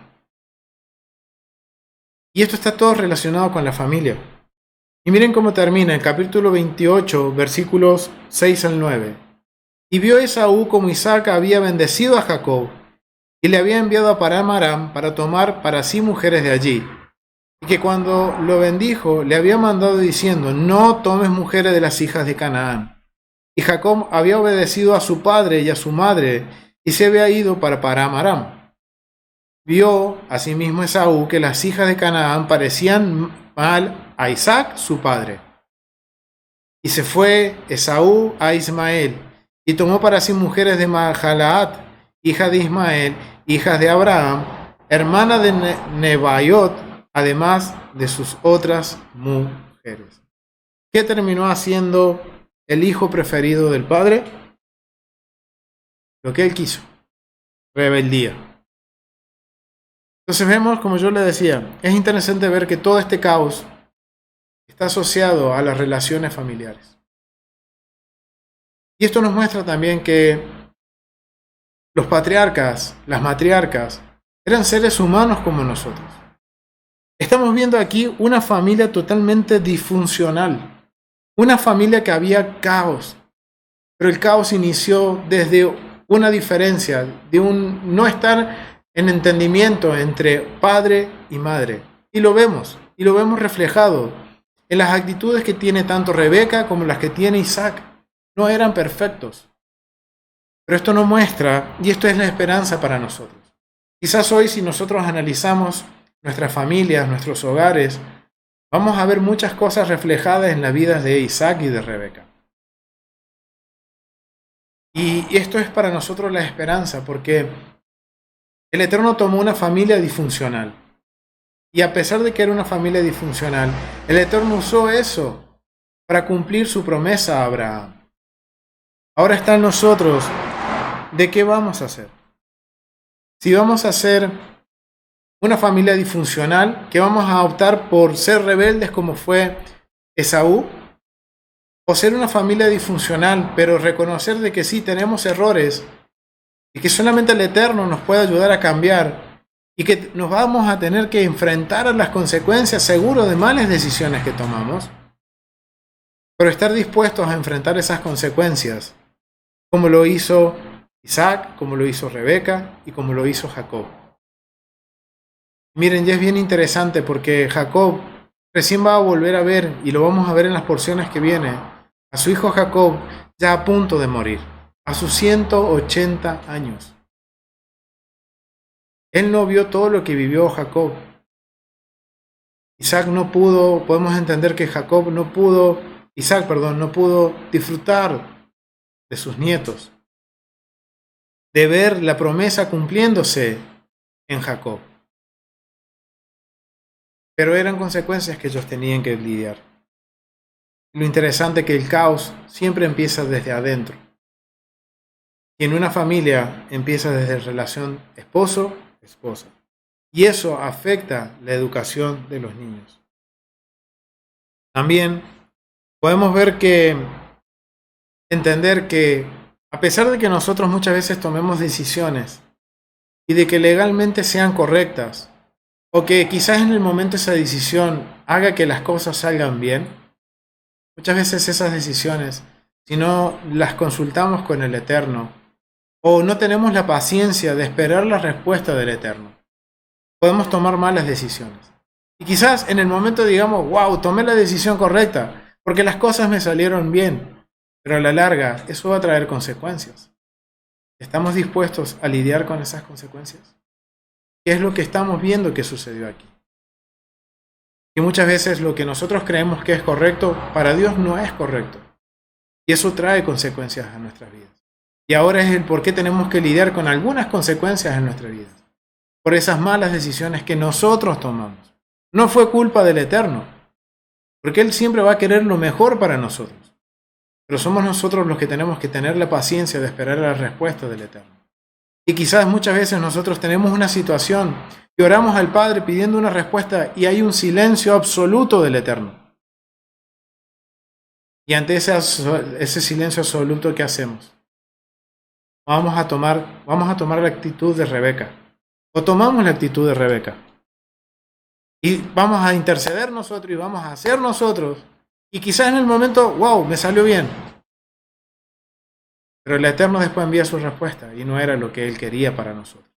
Y esto está todo relacionado con la familia. Y miren cómo termina el capítulo 28, versículos 6 al 9. Y vio Esaú como Isaac había bendecido a Jacob, y le había enviado a Padán Aram para tomar para sí mujeres de allí. Y que cuando lo bendijo, le había mandado diciendo, no tomes mujeres de las hijas de Canaán. Y Jacob había obedecido a su padre y a su madre, y se había ido para Padán Aram. Vio asimismo Esaú que las hijas de Canaán parecían mal a Isaac, su padre. Y se fue Esaú a Ismael, y tomó para sí mujeres de Mahalaat, hija de Ismael, hijas de Abraham, hermana de Nebaiot, además de sus otras mujeres. ¿Qué terminó haciendo el hijo preferido del padre? Lo que él quiso. Rebeldía. Entonces vemos, como yo le decía, es interesante ver que todo este caos está asociado a las relaciones familiares. Y esto nos muestra también que los patriarcas, las matriarcas, eran seres humanos como nosotros. Estamos viendo aquí una familia totalmente disfuncional, una familia que había caos. pero el caos inició desde una diferencia, de un no estar en entendimiento entre padre y madre. Y lo vemos reflejado en las actitudes que tiene tanto Rebeca como las que tiene Isaac. No eran perfectos. Pero esto nos muestra, y esto es la esperanza para nosotros. Quizás hoy, si nosotros analizamos nuestras familias, nuestros hogares, vamos a ver muchas cosas reflejadas en la vida de Isaac y de Rebeca. Y esto es para nosotros la esperanza, porque el Eterno tomó una familia disfuncional. Y a pesar de que era una familia disfuncional, el Eterno usó eso para cumplir su promesa a Abraham. Ahora está en nosotros, ¿de qué vamos a hacer? Si vamos a ser una familia disfuncional, que vamos a optar por ser rebeldes como fue Esaú, o ser una familia disfuncional, pero reconocer de que sí tenemos errores y que solamente el Eterno nos puede ayudar a cambiar y que nos vamos a tener que enfrentar a las consecuencias seguro de malas decisiones que tomamos, pero estar dispuestos a enfrentar esas consecuencias, como lo hizo Isaac, como lo hizo Rebeca y como lo hizo Jacob. Miren, ya es bien interesante porque Jacob recién va a volver a ver, y lo vamos a ver en las porciones que vienen, a su hijo Jacob ya a punto de morir, a sus 180 años. Él no vio todo lo que vivió Jacob. Isaac no pudo, podemos entender que Isaac no pudo disfrutar de sus nietos, de ver la promesa cumpliéndose en Jacob. Pero eran consecuencias que ellos tenían que lidiar. Lo interesante es que el caos siempre empieza desde adentro. Y en una familia empieza desde la relación esposo-esposa. Y eso afecta la educación de los niños. También podemos entender que a pesar de que nosotros muchas veces tomemos decisiones y de que legalmente sean correctas, o que quizás en el momento esa decisión haga que las cosas salgan bien, muchas veces esas decisiones, si no las consultamos con el Eterno, o no tenemos la paciencia de esperar la respuesta del Eterno, podemos tomar malas decisiones. Y quizás en el momento digamos, wow, tomé la decisión correcta, porque las cosas me salieron bien, pero a la larga eso va a traer consecuencias. ¿Estamos dispuestos a lidiar con esas consecuencias? ¿Qué es lo que estamos viendo que sucedió aquí? Y muchas veces lo que nosotros creemos que es correcto, para Dios no es correcto. Y eso trae consecuencias a nuestras vidas. Y ahora es el por qué tenemos que lidiar con algunas consecuencias en nuestras vidas. Por esas malas decisiones que nosotros tomamos. No fue culpa del Eterno. Porque Él siempre va a querer lo mejor para nosotros. Pero somos nosotros los que tenemos que tener la paciencia de esperar la respuesta del Eterno. Y quizás muchas veces nosotros tenemos una situación y oramos al Padre pidiendo una respuesta y hay un silencio absoluto del Eterno. Y ante ese silencio absoluto, ¿qué hacemos? Vamos a tomar la actitud de Rebeca. O tomamos la actitud de Rebeca. Y vamos a interceder nosotros y vamos a hacer nosotros. Y quizás en el momento, wow, me salió bien. Pero el Eterno después envía su respuesta y no era lo que Él quería para nosotros.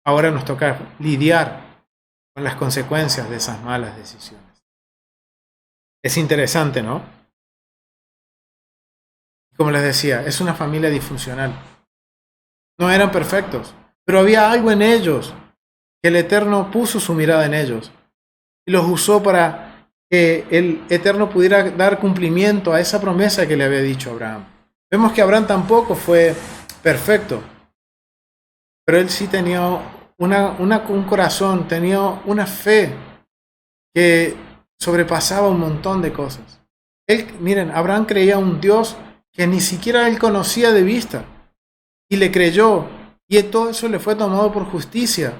Ahora nos toca lidiar con las consecuencias de esas malas decisiones. Es interesante, ¿no? Como les decía, es una familia disfuncional. No eran perfectos, pero había algo en ellos que el Eterno puso su mirada en ellos y los usó para que el Eterno pudiera dar cumplimiento a esa promesa que le había dicho a Abraham. Vemos que Abraham tampoco fue perfecto, pero él sí tenía un corazón, tenía una fe que sobrepasaba un montón de cosas. Miren, Abraham creía un Dios que ni siquiera él conocía de vista y le creyó, y todo eso le fue tomado por justicia.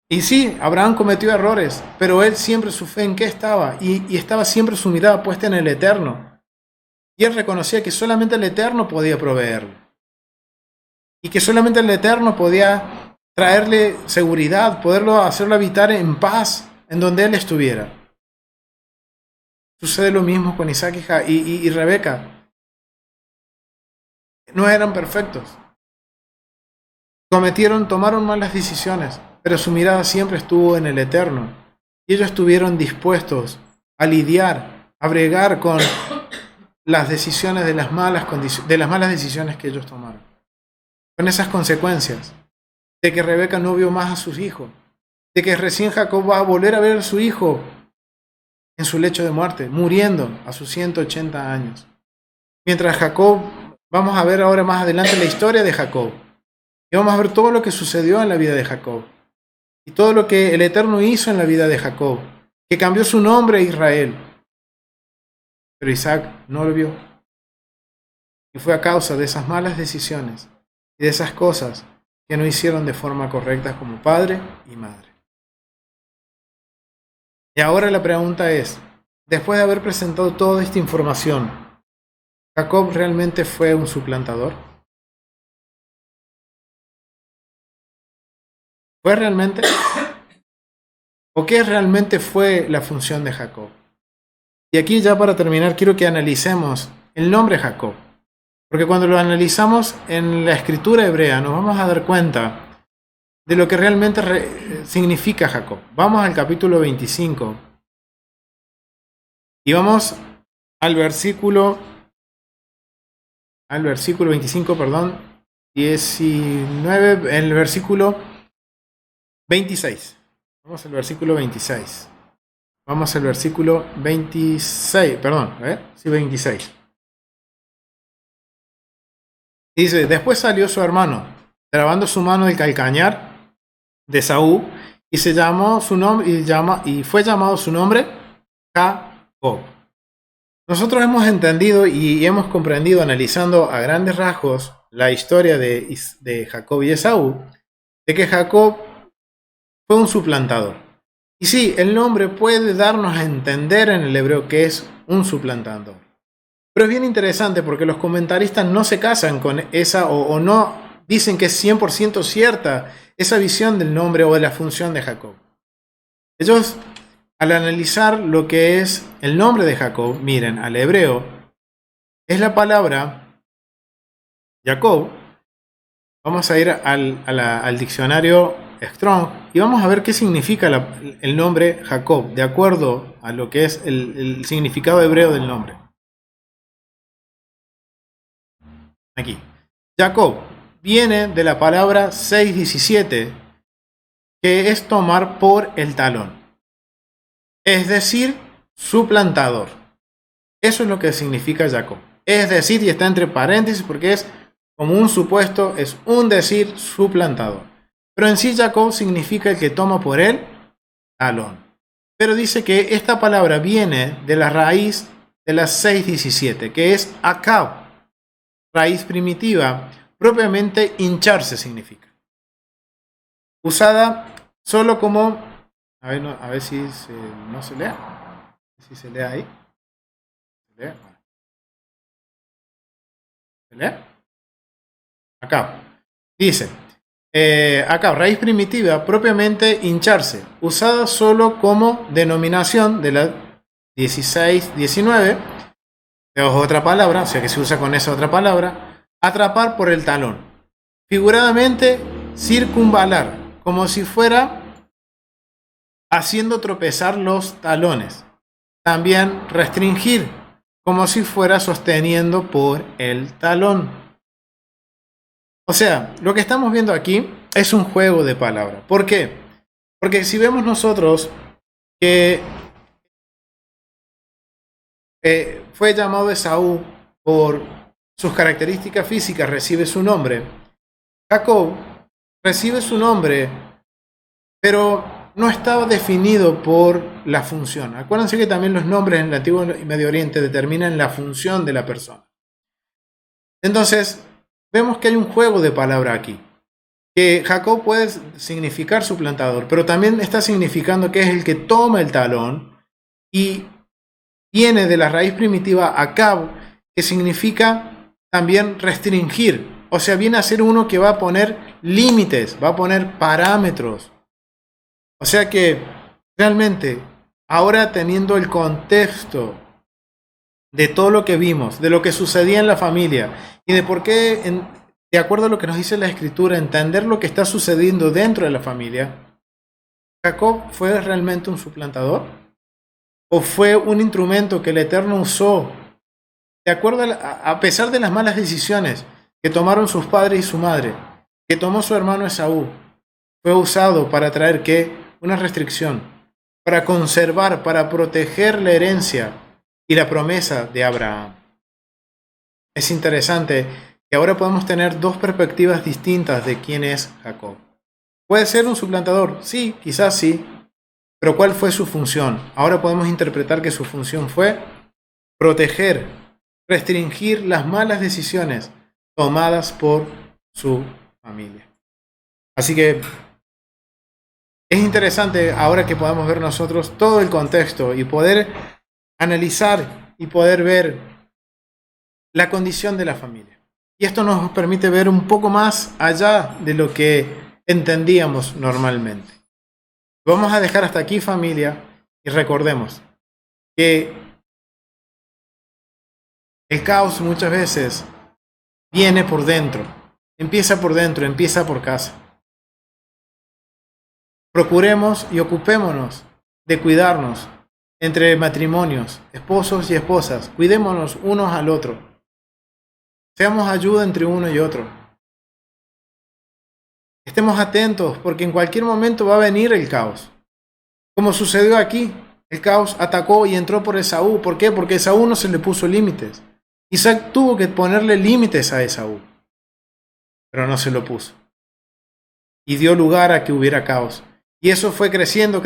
Y sí, Abraham cometió errores, pero él siempre su fe en qué estaba, y estaba siempre su mirada puesta en el Eterno. Y él reconocía que solamente el Eterno podía proveerle. Y que solamente el Eterno podía traerle seguridad, hacerlo habitar en paz en donde él estuviera. Sucede lo mismo con Isaac y Rebeca. no eran perfectos. Tomaron malas decisiones, pero su mirada siempre estuvo en el eterno. Y ellos estuvieron dispuestos a lidiar, a bregar con las decisiones de las malas decisiones que ellos tomaron. Con esas consecuencias, de que Rebeca no vio más a sus hijos, de que recién Jacob va a volver a ver a su hijo en su lecho de muerte, muriendo a sus 180 años. Mientras Jacob, vamos a ver ahora más adelante la historia de Jacob, y vamos a ver todo lo que sucedió en la vida de Jacob, y todo lo que el Eterno hizo en la vida de Jacob, que cambió su nombre a Israel. Pero Isaac no lo vio. Y fue a causa de esas malas decisiones y de esas cosas que no hicieron de forma correcta como padre y madre. Y ahora la pregunta es, después de haber presentado toda esta información, ¿Jacob realmente fue un suplantador? ¿Fue realmente? ¿O qué realmente fue la función de Jacob? Y aquí ya para terminar quiero que analicemos el nombre Jacob. Porque cuando lo analizamos en la escritura hebrea nos vamos a dar cuenta de lo que realmente significa Jacob. Vamos al capítulo 25 y vamos al versículo 25, 19, el versículo 26. Vamos al versículo 26. Vamos al versículo 26, sí, 26. Dice, después salió su hermano, trabando su mano del calcañar de Saúl, y se llamó su nombre, y fue llamado su nombre Jacob. Nosotros hemos entendido y hemos comprendido, analizando a grandes rasgos la historia de Jacob y Esaú, de que Jacob fue un suplantador. Y sí, el nombre puede darnos a entender en el hebreo que es un suplantador. Pero es bien interesante porque los comentaristas no se casan con esa o no dicen que es 100% cierta esa visión del nombre o de la función de Jacob. Ellos, al analizar lo que es el nombre de Jacob, miren, al hebreo, es la palabra Jacob. Vamos a ir al diccionario Strong y vamos a ver qué significa el nombre Jacob, de acuerdo a lo que es el significado hebreo del nombre. Aquí. Jacob viene de la palabra 6:17, que es tomar por el talón. Es decir, suplantador. Eso es lo que significa Jacob. Es decir, y está entre paréntesis porque es como un supuesto, es un decir suplantador. Pero en sí Jacob significa el que toma por el talón. Pero dice que esta palabra viene de la raíz de la 6:17, que es akab. Raíz primitiva, propiamente hincharse significa. Usada solo como, a ver si no se lee, si se lee ahí. ¿Se lee? Acá. Dice, acá, raíz primitiva, propiamente hincharse, usada solo como denominación de la 16-19. Es otra palabra, o sea que se usa con esa otra palabra, atrapar por el talón. Figuradamente, circunvalar, como si fuera haciendo tropezar los talones. También restringir, como si fuera sosteniendo por el talón. O sea, lo que estamos viendo aquí es un juego de palabras. ¿Por qué? Porque si vemos nosotros que fue llamado Esaú por sus características físicas, recibe su nombre. Jacob recibe su nombre, pero no estaba definido por la función. Acuérdense que también los nombres en el Antiguo y Medio Oriente determinan la función de la persona. Entonces, vemos que hay un juego de palabra aquí. Que Jacob puede significar suplantador, pero también está significando que es el que toma el talón y viene de la raíz primitiva akab, que significa también restringir. O sea, viene a ser uno que va a poner límites, va a poner parámetros. O sea que realmente, ahora teniendo el contexto de todo lo que vimos, de lo que sucedía en la familia y de por qué, de acuerdo a lo que nos dice la Escritura, entender lo que está sucediendo dentro de la familia, ¿Jacob fue realmente un suplantador? ¿O fue un instrumento que el Eterno usó de acuerdo a pesar de las malas decisiones que tomaron sus padres y su madre, que tomó su hermano Esaú? Fue usado para traer ¿qué? Una restricción, para conservar, para proteger la herencia y la promesa de Abraham. Es interesante que ahora podemos tener dos perspectivas distintas de quién es Jacob. ¿Puede ser un suplantador? Sí, quizás sí. Pero ¿cuál fue su función? Ahora podemos interpretar que su función fue proteger, restringir las malas decisiones tomadas por su familia. Así que es interesante ahora que podamos ver nosotros todo el contexto y poder analizar y poder ver la condición de la familia. Y esto nos permite ver un poco más allá de lo que entendíamos normalmente. Vamos a dejar hasta aquí, familia, y recordemos que el caos muchas veces viene por dentro, empieza por casa. Procuremos y ocupémonos de cuidarnos entre matrimonios, esposos y esposas. Cuidémonos unos al otro. Seamos ayuda entre uno y otro. Estemos atentos porque en cualquier momento va a venir el caos. Como sucedió aquí, el caos atacó y entró por Esaú. ¿Por qué? Porque Esaú no se le puso límites. Isaac tuvo que ponerle límites a Esaú, pero no se lo puso. Y dio lugar a que hubiera caos. Y eso fue creciendo,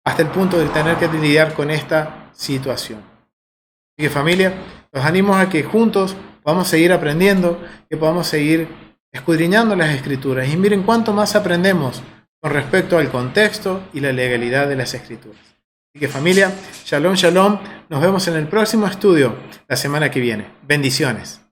hasta el punto de tener que lidiar con esta situación. Así que, familia, los animo a que juntos podamos seguir aprendiendo, que podamos seguir escudriñando las Escrituras. Y miren cuánto más aprendemos con respecto al contexto y la legalidad de las Escrituras. Así que, familia, shalom, shalom. Nos vemos en el próximo estudio la semana que viene. Bendiciones.